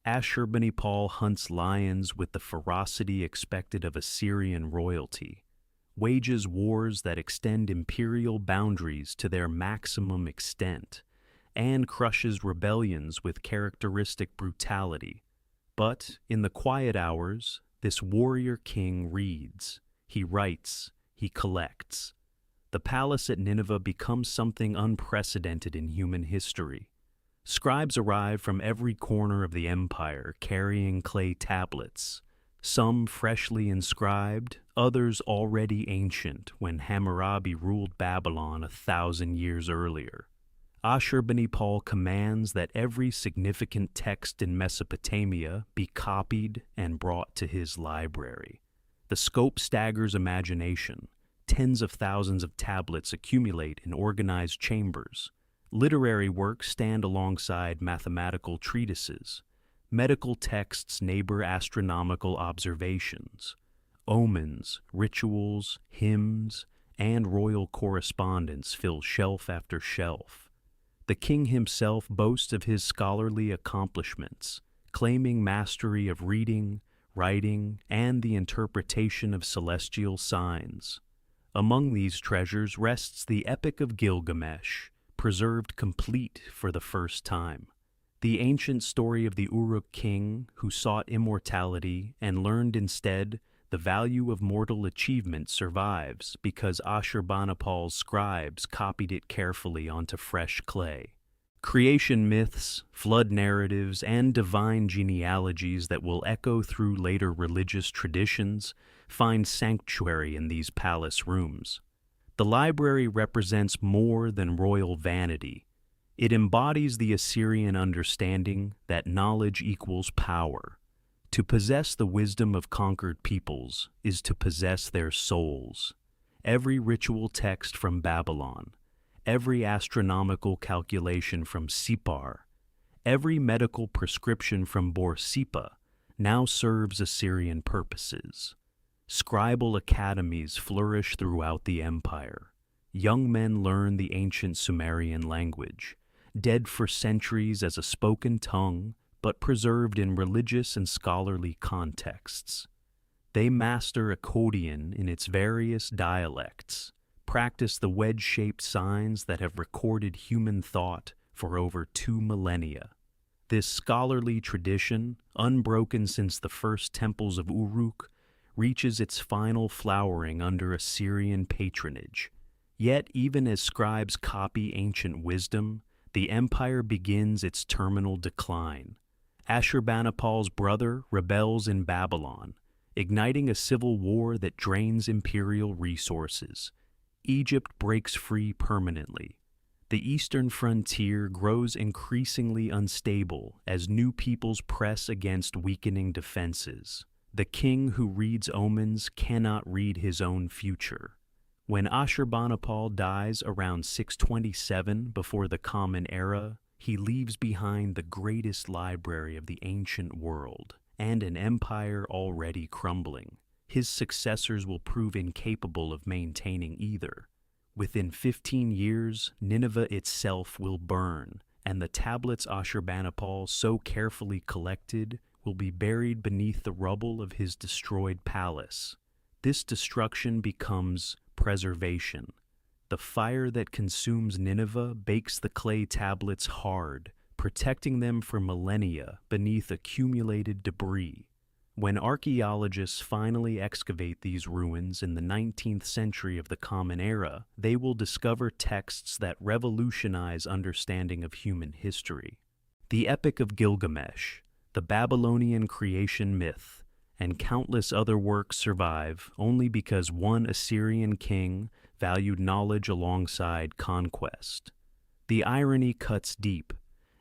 A: Ashurbanipal hunts lions with the ferocity expected of Assyrian royalty, wages wars that extend imperial boundaries to their maximum extent, and crushes rebellions with characteristic brutality. But in the quiet hours, this warrior king reads, he writes, he collects. The palace at Nineveh becomes something unprecedented in human history. Scribes arrive from every corner of the empire carrying clay tablets, some freshly inscribed, others already ancient when Hammurabi ruled Babylon 1,000 years earlier. Ashurbanipal commands that every significant text in Mesopotamia be copied and brought to his library. The scope staggers imagination. Tens of thousands of tablets accumulate in organized chambers. Literary works stand alongside mathematical treatises. Medical texts neighbor astronomical observations. Omens, rituals, hymns, and royal correspondence fill shelf after shelf. The king himself boasts of his scholarly accomplishments, claiming mastery of reading, writing, and the interpretation of celestial signs. Among these treasures rests the Epic of Gilgamesh, preserved complete for the first time. The ancient story of the Uruk king who sought immortality and learned instead the value of mortal achievement survives because Ashurbanipal's scribes copied it carefully onto fresh clay. Creation myths, flood narratives, and divine genealogies that will echo through later religious traditions find sanctuary in these palace rooms. The library represents more than royal vanity. It embodies the Assyrian understanding that knowledge equals power. To possess the wisdom of conquered peoples is to possess their souls. Every ritual text from Babylon, every astronomical calculation from Sipar, every medical prescription from Borsippa now serves Assyrian purposes. Scribal academies flourish throughout the empire. Young men learn the ancient Sumerian language. dead for centuries as a spoken tongue, but preserved in religious and scholarly contexts. They master Akkadian in its various dialects, practice the wedge-shaped signs that have recorded human thought for over 2 millennia. This scholarly tradition, unbroken since the first temples of Uruk, reaches its final flowering under Assyrian patronage. Yet, even as scribes copy ancient wisdom, the empire begins its terminal decline. Ashurbanipal's brother rebels in Babylon, igniting a civil war that drains imperial resources. Egypt breaks free permanently. The eastern frontier grows increasingly unstable as new peoples press against weakening defenses. The king who reads omens cannot read his own future. When Ashurbanipal dies around 627 before the Common Era, he leaves behind the greatest library of the ancient world and an empire already crumbling. His successors will prove incapable of maintaining either. Within 15 years, Nineveh itself will burn, and the tablets Ashurbanipal so carefully collected will be buried beneath the rubble of his destroyed palace. This destruction becomes preservation. The fire that consumes Nineveh bakes the clay tablets hard, protecting them for millennia beneath accumulated debris. When archaeologists finally excavate these ruins in the 19th century of the Common Era, they will discover texts that revolutionize understanding of human history. The Epic of Gilgamesh, the Babylonian creation myth, and countless other works survive only because one Assyrian king valued knowledge alongside conquest. The irony cuts deep.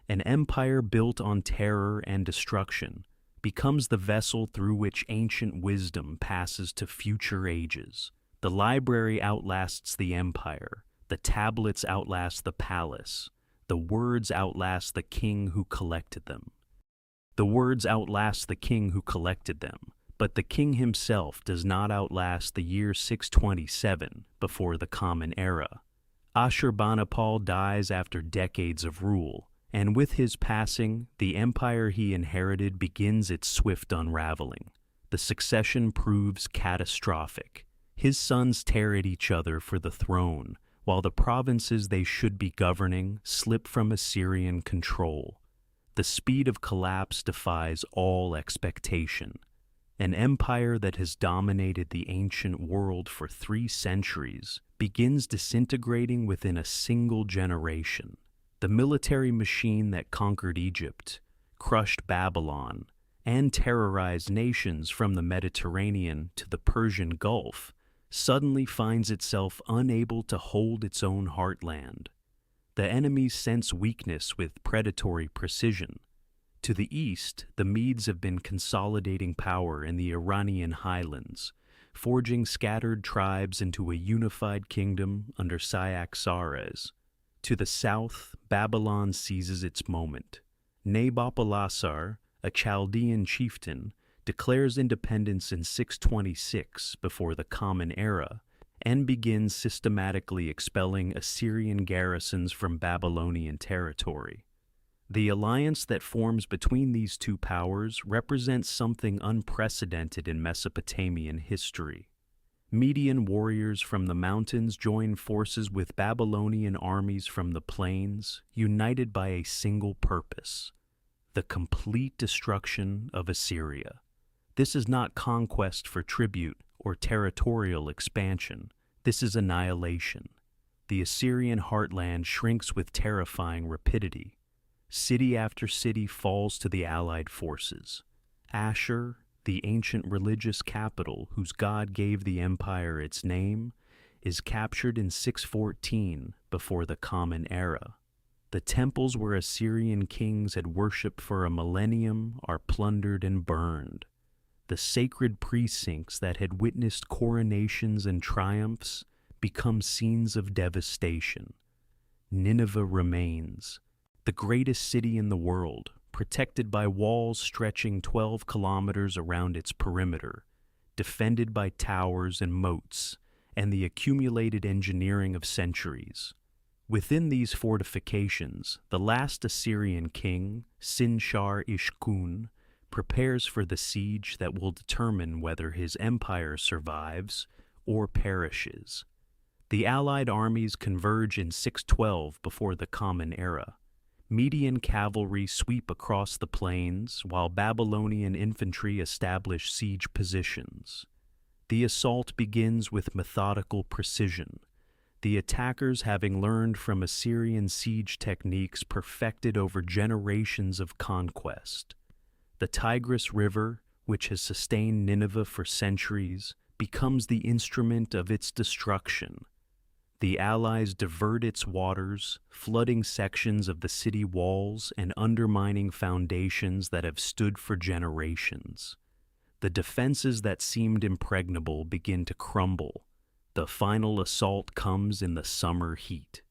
A: An empire built on terror and destruction becomes the vessel through which ancient wisdom passes to future ages. The library outlasts the empire, the tablets outlast the palace, the words outlast the king who collected them. But the king himself does not outlast the year 627 before the Common Era. Ashurbanipal dies after decades of rule, and with his passing, the empire he inherited begins its swift unraveling. The succession proves catastrophic. His sons tear at each other for the throne, while the provinces they should be governing slip from Assyrian control. The speed of collapse defies all expectation. An empire that has dominated the ancient world for 3 centuries begins disintegrating within a single generation. The military machine that conquered Egypt, crushed Babylon, and terrorized nations from the Mediterranean to the Persian Gulf suddenly finds itself unable to hold its own heartland. The enemies sense weakness with predatory precision. To the east, the Medes have been consolidating power in the Iranian highlands, forging scattered tribes into a unified kingdom under Cyaxares. To the south, Babylon seizes its moment. Nabopolassar, a Chaldean chieftain, declares independence in 626 before the Common Era and begins systematically expelling Assyrian garrisons from Babylonian territory. The alliance that forms between these two powers represents something unprecedented in Mesopotamian history. Median warriors from the mountains join forces with Babylonian armies from the plains, united by a single purpose: the complete destruction of Assyria. This is not conquest for tribute or territorial expansion. This is annihilation. The Assyrian heartland shrinks with terrifying rapidity. City after city falls to the allied forces. Ashur, the ancient religious capital whose god gave the empire its name, is captured in 614 before the Common Era. The temples where Assyrian kings had worshipped for a millennium are plundered and burned. The sacred precincts that had witnessed coronations and triumphs become scenes of devastation. Nineveh remains, the greatest city in the world, protected by walls stretching 12 kilometers around its perimeter, defended by towers and moats, and the accumulated engineering of centuries. Within these fortifications, the last Assyrian king, Sin-shar-ishkun, prepares for the siege that will determine whether his empire survives or perishes. The allied armies converge in 612 before the Common Era. Median cavalry sweep across the plains, while Babylonian infantry establish siege positions. The assault begins with methodical precision, the attackers having learned from Assyrian siege techniques perfected over generations of conquest. The Tigris River, which has sustained Nineveh for centuries, becomes the instrument of its destruction. The Allies divert its waters, flooding sections of the city walls and undermining foundations that have stood for generations. The defenses that seemed impregnable begin to crumble. The final assault comes in the summer heat.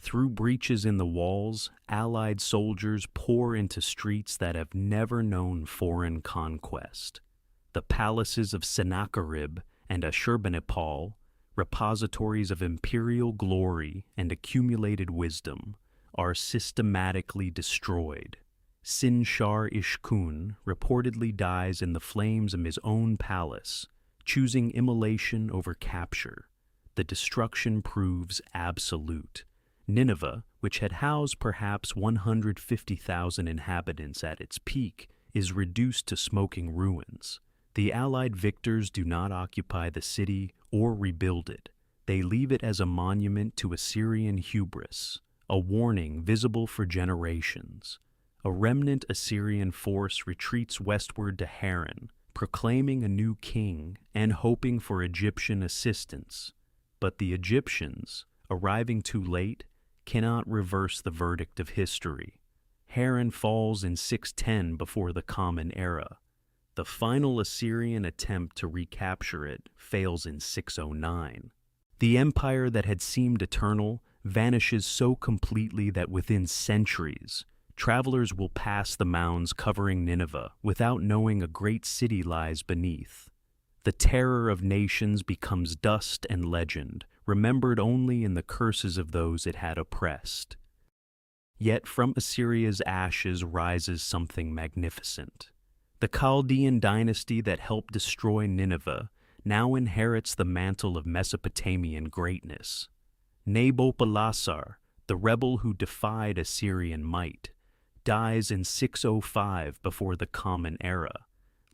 A: Through breaches in the walls, Allied soldiers pour into streets that have never known foreign conquest. The palaces of Sennacherib and Ashurbanipal, repositories of imperial glory and accumulated wisdom, are systematically destroyed. Sin-shar-ishkun reportedly dies in the flames of his own palace, choosing immolation over capture. The destruction proves absolute. Nineveh, which had housed perhaps 150,000 inhabitants at its peak, is reduced to smoking ruins. The Allied victors do not occupy the city or rebuild it. They leave it as a monument to Assyrian hubris, a warning visible for generations. A remnant Assyrian force retreats westward to Haran, proclaiming a new king and hoping for Egyptian assistance. But the Egyptians, arriving too late, cannot reverse the verdict of history. Haran falls in 610 before the Common Era. The final Assyrian attempt to recapture it fails in 609. The empire that had seemed eternal vanishes so completely that within centuries, travelers will pass the mounds covering Nineveh without knowing a great city lies beneath. The terror of nations becomes dust and legend, remembered only in the curses of those it had oppressed. Yet from Assyria's ashes rises something magnificent. The Chaldean dynasty that helped destroy Nineveh now inherits the mantle of Mesopotamian greatness. Nabopolassar, the rebel who defied Assyrian might, dies in 605 before the Common Era,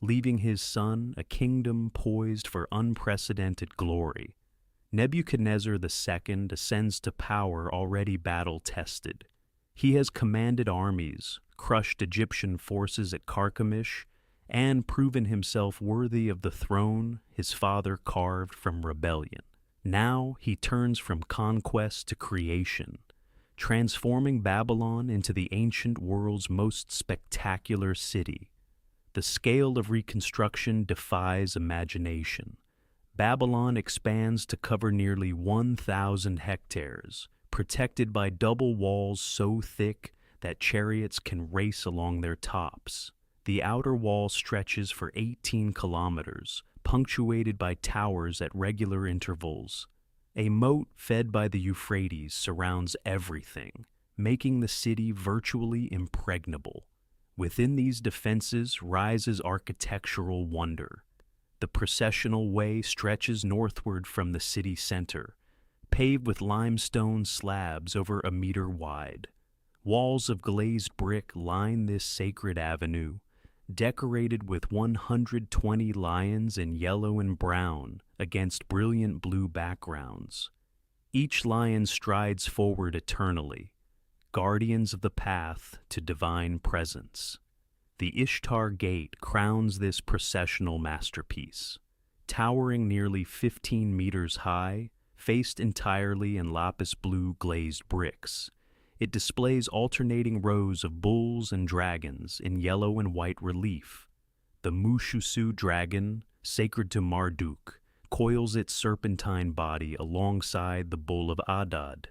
A: leaving his son a kingdom poised for unprecedented glory. Nebuchadnezzar II ascends to power already battle-tested. He has commanded armies, crushed Egyptian forces at Carchemish, and proven himself worthy of the throne his father carved from rebellion. Now he turns from conquest to creation, transforming Babylon into the ancient world's most spectacular city. The scale of Reconstruction defies imagination. Babylon expands to cover nearly 1,000 hectares, protected by double walls so thick that chariots can race along their tops. The outer wall stretches for 18 kilometers, punctuated by towers at regular intervals. A moat fed by the Euphrates surrounds everything, making the city virtually impregnable. Within these defenses rises architectural wonder. The processional way stretches northward from the city center, paved with limestone slabs over a meter wide. Walls of glazed brick line this sacred avenue, decorated with 120 lions in yellow and brown against brilliant blue backgrounds. Each lion strides forward eternally, guardians of the path to divine presence. The Ishtar Gate crowns this processional masterpiece. Towering nearly 15 meters high, faced entirely in lapis blue glazed bricks, it displays alternating rows of bulls and dragons in yellow and white relief. The Mushusu dragon, sacred to Marduk, coils its serpentine body alongside the bull of Adad.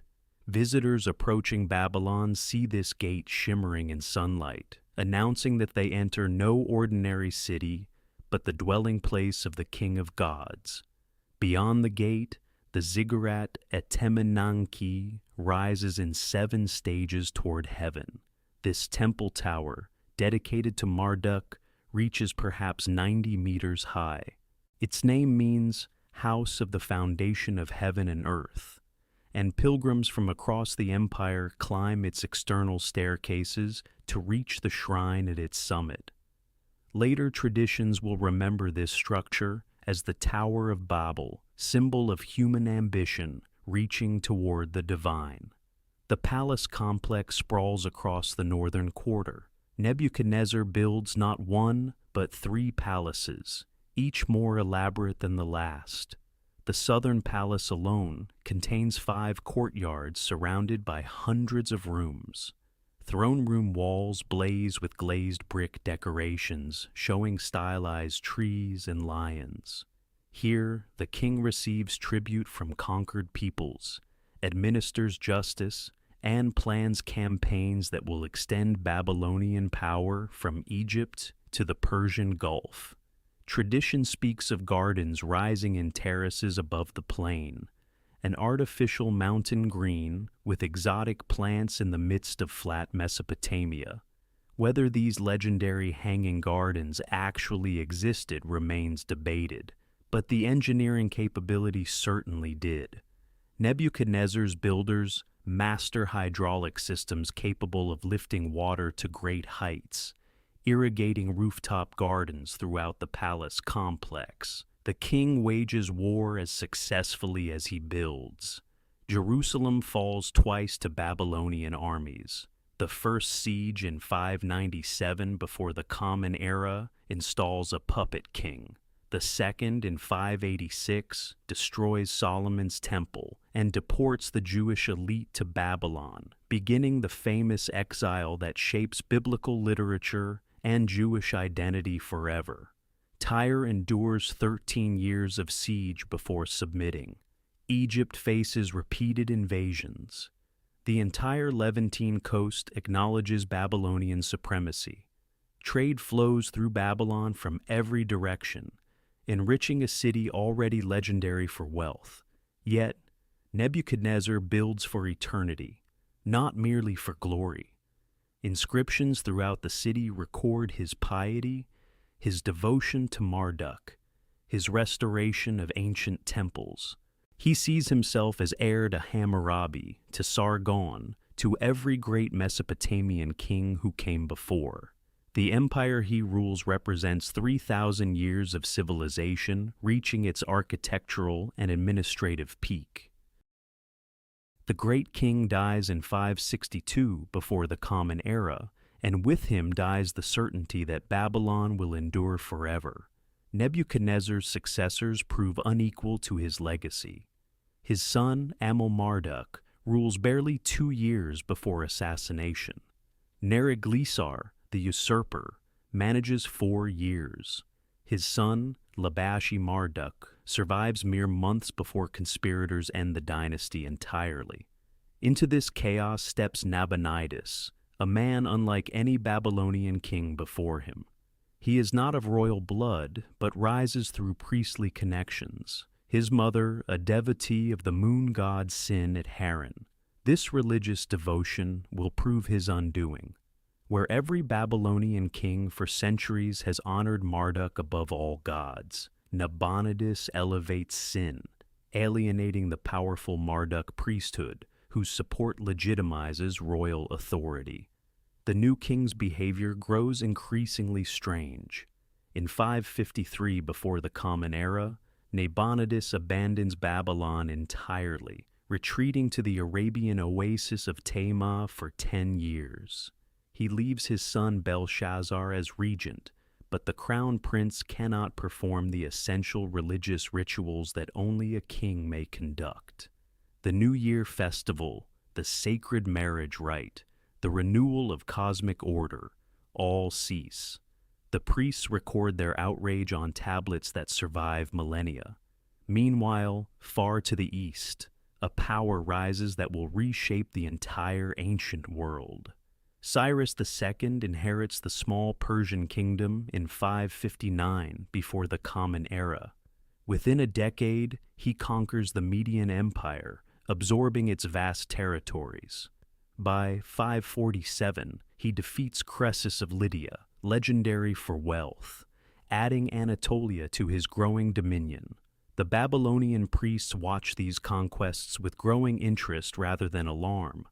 A: Visitors approaching Babylon see this gate shimmering in sunlight, announcing that they enter no ordinary city, but the dwelling place of the King of Gods. Beyond the gate, The ziggurat at Temenanki rises in 7 stages toward heaven. This temple tower, dedicated to Marduk, reaches perhaps 90 meters high. Its name means house of the foundation of heaven and earth, and pilgrims from across the empire climb its external staircases to reach the shrine at its summit. Later traditions will remember this structure as the Tower of Babel, symbol of human ambition reaching toward the divine. The palace complex sprawls across the northern quarter. Nebuchadnezzar builds not 1, but 3 palaces, each more elaborate than the last. The southern palace alone contains 5 courtyards surrounded by hundreds of rooms. Throne room walls blaze with glazed brick decorations showing stylized trees and lions. Here, the king receives tribute from conquered peoples, administers justice, and plans campaigns that will extend Babylonian power from Egypt to the Persian Gulf. Tradition speaks of gardens rising in terraces above the plain, an artificial mountain green with exotic plants in the midst of flat Mesopotamia. Whether these legendary hanging gardens actually existed remains debated, but the engineering capability certainly did. Nebuchadnezzar's builders master hydraulic systems capable of lifting water to great heights, irrigating rooftop gardens throughout the palace complex. The king wages war as successfully as he builds. Jerusalem falls twice to Babylonian armies. The first siege in 597 before the Common Era installs a puppet king. The second in 586 destroys Solomon's temple and deports the Jewish elite to Babylon, beginning the famous exile that shapes biblical literature and Jewish identity forever. Tyre endures 13 years of siege before submitting. Egypt faces repeated invasions. The entire Levantine coast acknowledges Babylonian supremacy. Trade flows through Babylon from every direction, enriching a city already legendary for wealth. Yet, Nebuchadnezzar builds for eternity, not merely for glory. Inscriptions throughout the city record his piety, his devotion to Marduk, his restoration of ancient temples. He sees himself as heir to Hammurabi, to Sargon, to every great Mesopotamian king who came before. The empire he rules represents 3,000 years of civilization, reaching its architectural and administrative peak. The great king dies in 562 before the Common Era, and with him dies the certainty that Babylon will endure forever. Nebuchadnezzar's successors prove unequal to his legacy. His son, Amel-Marduk, rules barely 2 years before assassination. Neriglissar, the usurper, manages 4 years. His son, Labashi-Marduk, survives mere months before conspirators end the dynasty entirely. Into this chaos steps Nabonidus, a man unlike any Babylonian king before him. He is not of royal blood, but rises through priestly connections. His mother, a devotee of the moon god Sin at Haran. This religious devotion will prove his undoing. Where every Babylonian king for centuries has honored Marduk above all gods, Nabonidus elevates Sin, alienating the powerful Marduk priesthood, whose support legitimizes royal authority. The new king's behavior grows increasingly strange. In 553 before the Common Era, Nabonidus abandons Babylon entirely, retreating to the Arabian oasis of Taimah for 10 years. He leaves his son Belshazzar as regent, but the crown prince cannot perform the essential religious rituals that only a king may conduct. The New Year festival, the sacred marriage rite, the renewal of cosmic order, all cease. The priests record their outrage on tablets that survive millennia. Meanwhile, far to the east, a power rises that will reshape the entire ancient world. Cyrus II inherits the small Persian kingdom in 559 before the Common Era. Within a decade, he conquers the Median Empire, absorbing its vast territories. By 547, he defeats Croesus of Lydia, legendary for wealth, adding Anatolia to his growing dominion. The Babylonian priests watch these conquests with growing interest rather than alarm.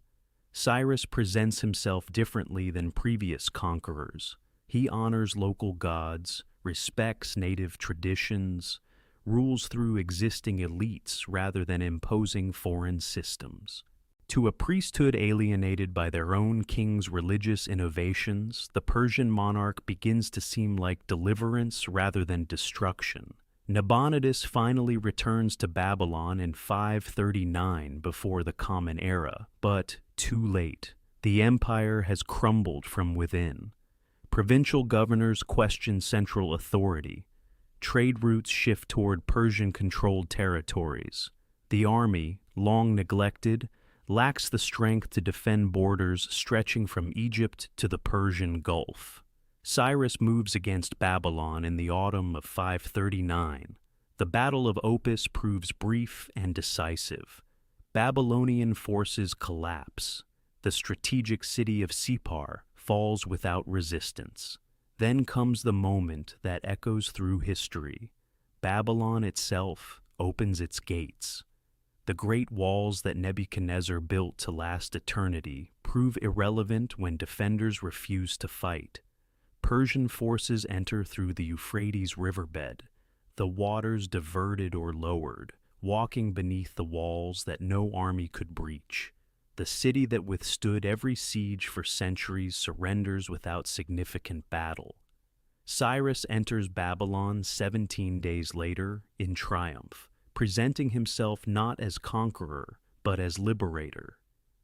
A: Cyrus presents himself differently than previous conquerors. He honors local gods, respects native traditions, rules through existing elites rather than imposing foreign systems. To a priesthood alienated by their own king's religious innovations, the Persian monarch begins to seem like deliverance rather than destruction. Nabonidus finally returns to Babylon in 539 before the Common Era, but too late. The empire has crumbled from within. Provincial governors question central authority. Trade routes shift toward Persian-controlled territories. The army, long neglected, lacks the strength to defend borders stretching from Egypt to the Persian Gulf. Cyrus moves against Babylon in the autumn of 539. The Battle of Opis proves brief and decisive. Babylonian forces collapse. The strategic city of Sippar falls without resistance. Then comes the moment that echoes through history. Babylon itself opens its gates. The great walls that Nebuchadnezzar built to last eternity prove irrelevant when defenders refuse to fight. Persian forces enter through the Euphrates riverbed, the waters diverted or lowered, walking beneath the walls that no army could breach. The city that withstood every siege for centuries surrenders without significant battle. Cyrus enters Babylon 17 days later in triumph, presenting himself not as conqueror, but as liberator.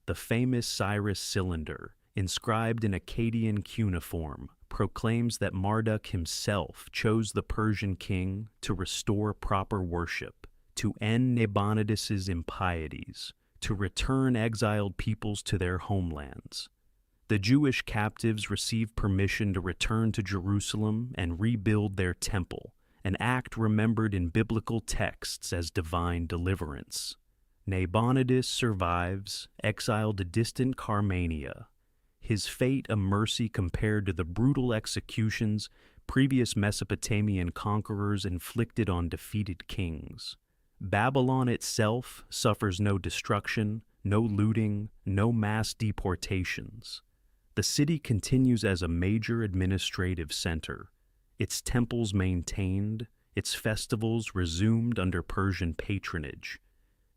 A: The famous Cyrus cylinder, inscribed in Akkadian cuneiform, proclaims that Marduk himself chose the Persian king to restore proper worship, to end Nabonidus's impieties, to return exiled peoples to their homelands. The Jewish captives received permission to return to Jerusalem and rebuild their temple, an act remembered in biblical texts as divine deliverance. Nabonidus survives, exiled to distant Carmania. His fate a mercy compared to the brutal executions previous Mesopotamian conquerors inflicted on defeated kings. Babylon itself suffers no destruction, no looting, no mass deportations. The city continues as a major administrative center, its temples maintained, its festivals resumed under Persian patronage.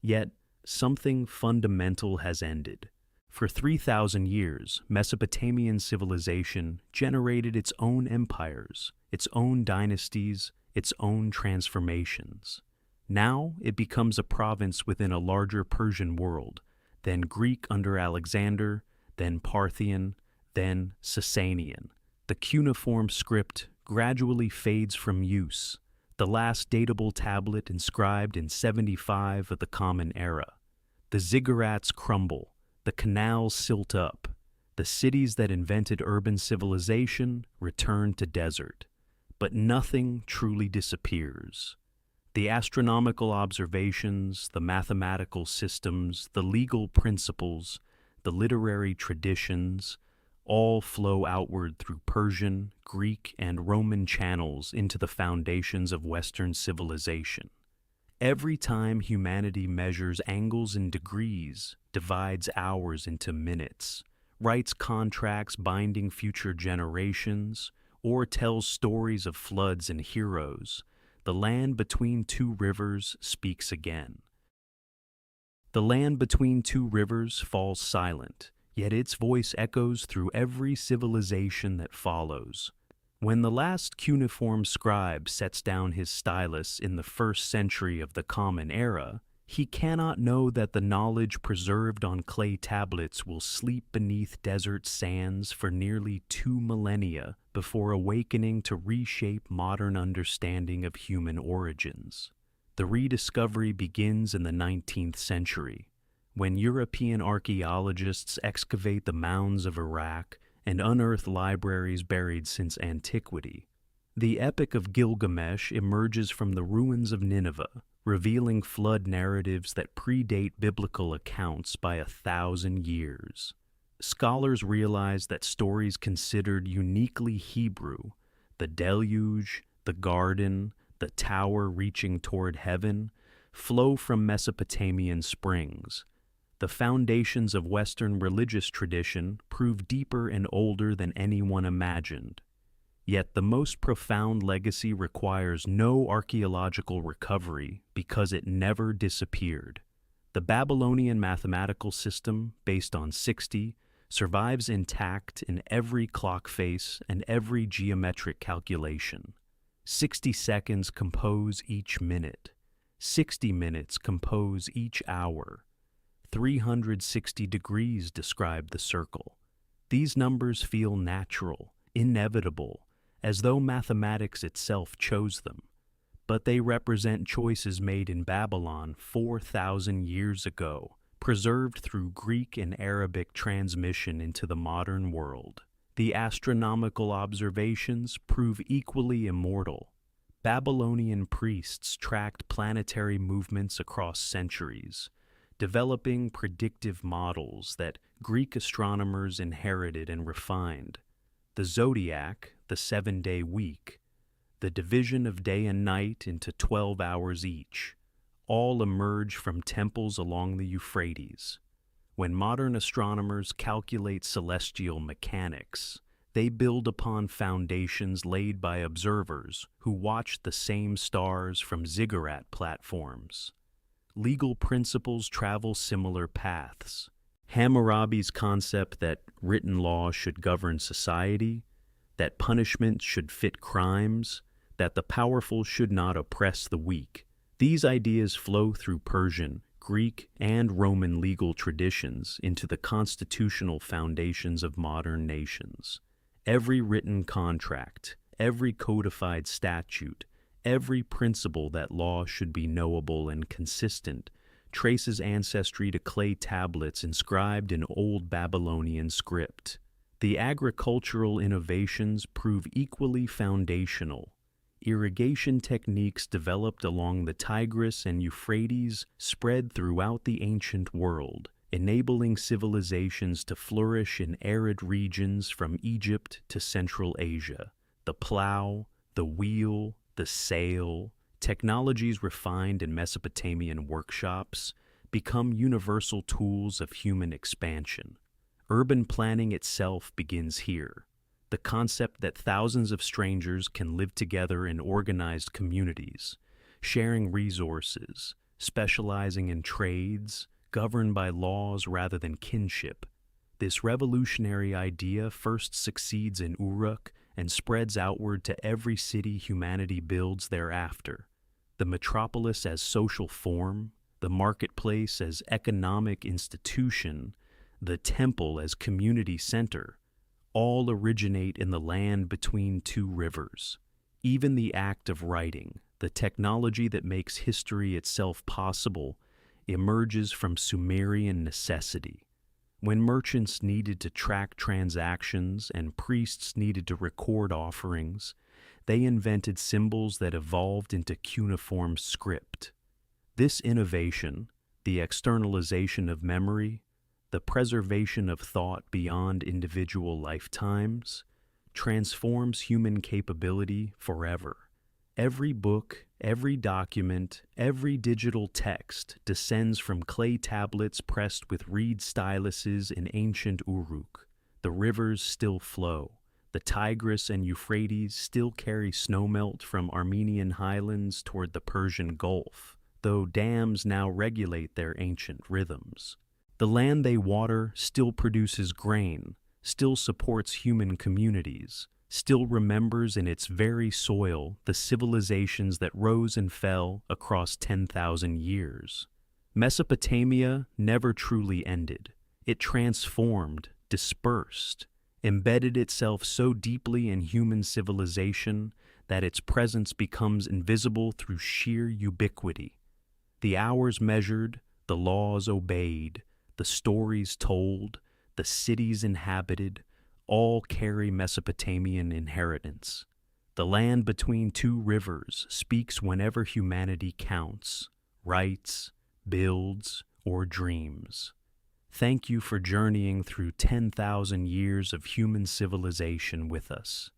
A: Yet, something fundamental has ended. For 3,000 years, Mesopotamian civilization generated its own empires, its own dynasties, its own transformations. Now it becomes a province within a larger Persian world, then Greek under Alexander, then Parthian, then Sasanian. The cuneiform script gradually fades from use, the last datable tablet inscribed in 75 of the Common Era. The ziggurats crumble, the canals silt up, the cities that invented urban civilization return to desert. But nothing truly disappears. The astronomical observations, the mathematical systems, the legal principles, the literary traditions, all flow outward through Persian, Greek, and Roman channels into the foundations of Western civilization. Every time humanity measures angles in degrees, divides hours into minutes, writes contracts binding future generations, or tells stories of floods and heroes, the land between two rivers speaks again. The land between two rivers falls silent, yet its voice echoes through every civilization that follows. When the last cuneiform scribe sets down his stylus in the 1st century of the Common Era, he cannot know that the knowledge preserved on clay tablets will sleep beneath desert sands for nearly 2 millennia before awakening to reshape modern understanding of human origins. The rediscovery begins in the 19th century, when European archaeologists excavate the mounds of Iraq and unearth libraries buried since antiquity. The Epic of Gilgamesh emerges from the ruins of Nineveh, revealing flood narratives that predate biblical accounts by 1,000 years. Scholars realize that stories considered uniquely Hebrew, the deluge, the garden, the tower reaching toward heaven, flow from Mesopotamian springs. The foundations of Western religious tradition prove deeper and older than anyone imagined. Yet the most profound legacy requires no archaeological recovery because it never disappeared. The Babylonian mathematical system, based on 60, survives intact in every clock face and every geometric calculation. 60 seconds compose each minute. 60 minutes compose each hour. 360 degrees describe the circle. These numbers feel natural, inevitable, as though mathematics itself chose them. But they represent choices made in Babylon 4,000 years ago, preserved through Greek and Arabic transmission into the modern world. The astronomical observations prove equally immortal. Babylonian priests tracked planetary movements across centuries, developing predictive models that Greek astronomers inherited and refined. The zodiac, the 7-day week, the division of day and night into 12 hours each, all emerge from temples along the Euphrates. When modern astronomers calculate celestial mechanics, they build upon foundations laid by observers who watched the same stars from ziggurat platforms. Legal principles travel similar paths. Hammurabi's concept that written law should govern society, that punishment should fit crimes, that the powerful should not oppress the weak. These ideas flow through Persian, Greek, and Roman legal traditions into the constitutional foundations of modern nations. Every written contract, every codified statute, every principle that law should be knowable and consistent traces ancestry to clay tablets inscribed in Old Babylonian script. The agricultural innovations prove equally foundational. Irrigation techniques developed along the Tigris and Euphrates spread throughout the ancient world, enabling civilizations to flourish in arid regions from Egypt to Central Asia. The plow, the wheel, the sail, technologies refined in Mesopotamian workshops, become universal tools of human expansion. Urban planning itself begins here. The concept that thousands of strangers can live together in organized communities, sharing resources, specializing in trades, governed by laws rather than kinship. This revolutionary idea first succeeds in Uruk and spreads outward to every city humanity builds thereafter. The metropolis as social form, the marketplace as economic institution, the temple as community center, all originate in the land between two rivers. Even the act of writing, the technology that makes history itself possible, emerges from Sumerian necessity. When merchants needed to track transactions and priests needed to record offerings, they invented symbols that evolved into cuneiform script. This innovation, the externalization of memory, the preservation of thought beyond individual lifetimes, transforms human capability forever. Every book, every document, every digital text descends from clay tablets pressed with reed styluses in ancient Uruk. The rivers still flow. The Tigris and Euphrates still carry snowmelt from Armenian highlands toward the Persian Gulf, though dams now regulate their ancient rhythms. The land they water still produces grain, still supports human communities, still remembers in its very soil the civilizations that rose and fell across 10,000 years. Mesopotamia never truly ended. It transformed, dispersed, embedded itself so deeply in human civilization that its presence becomes invisible through sheer ubiquity. The hours measured, the laws obeyed, the stories told, the cities inhabited, all carry Mesopotamian inheritance. The land between two rivers speaks whenever humanity counts, writes, builds, or dreams. Thank you for journeying through 10,000 years of human civilization with us.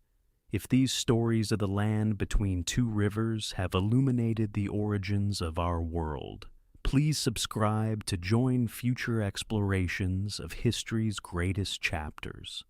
A: If these stories of the land between two rivers have illuminated the origins of our world, please subscribe to join future explorations of history's greatest chapters.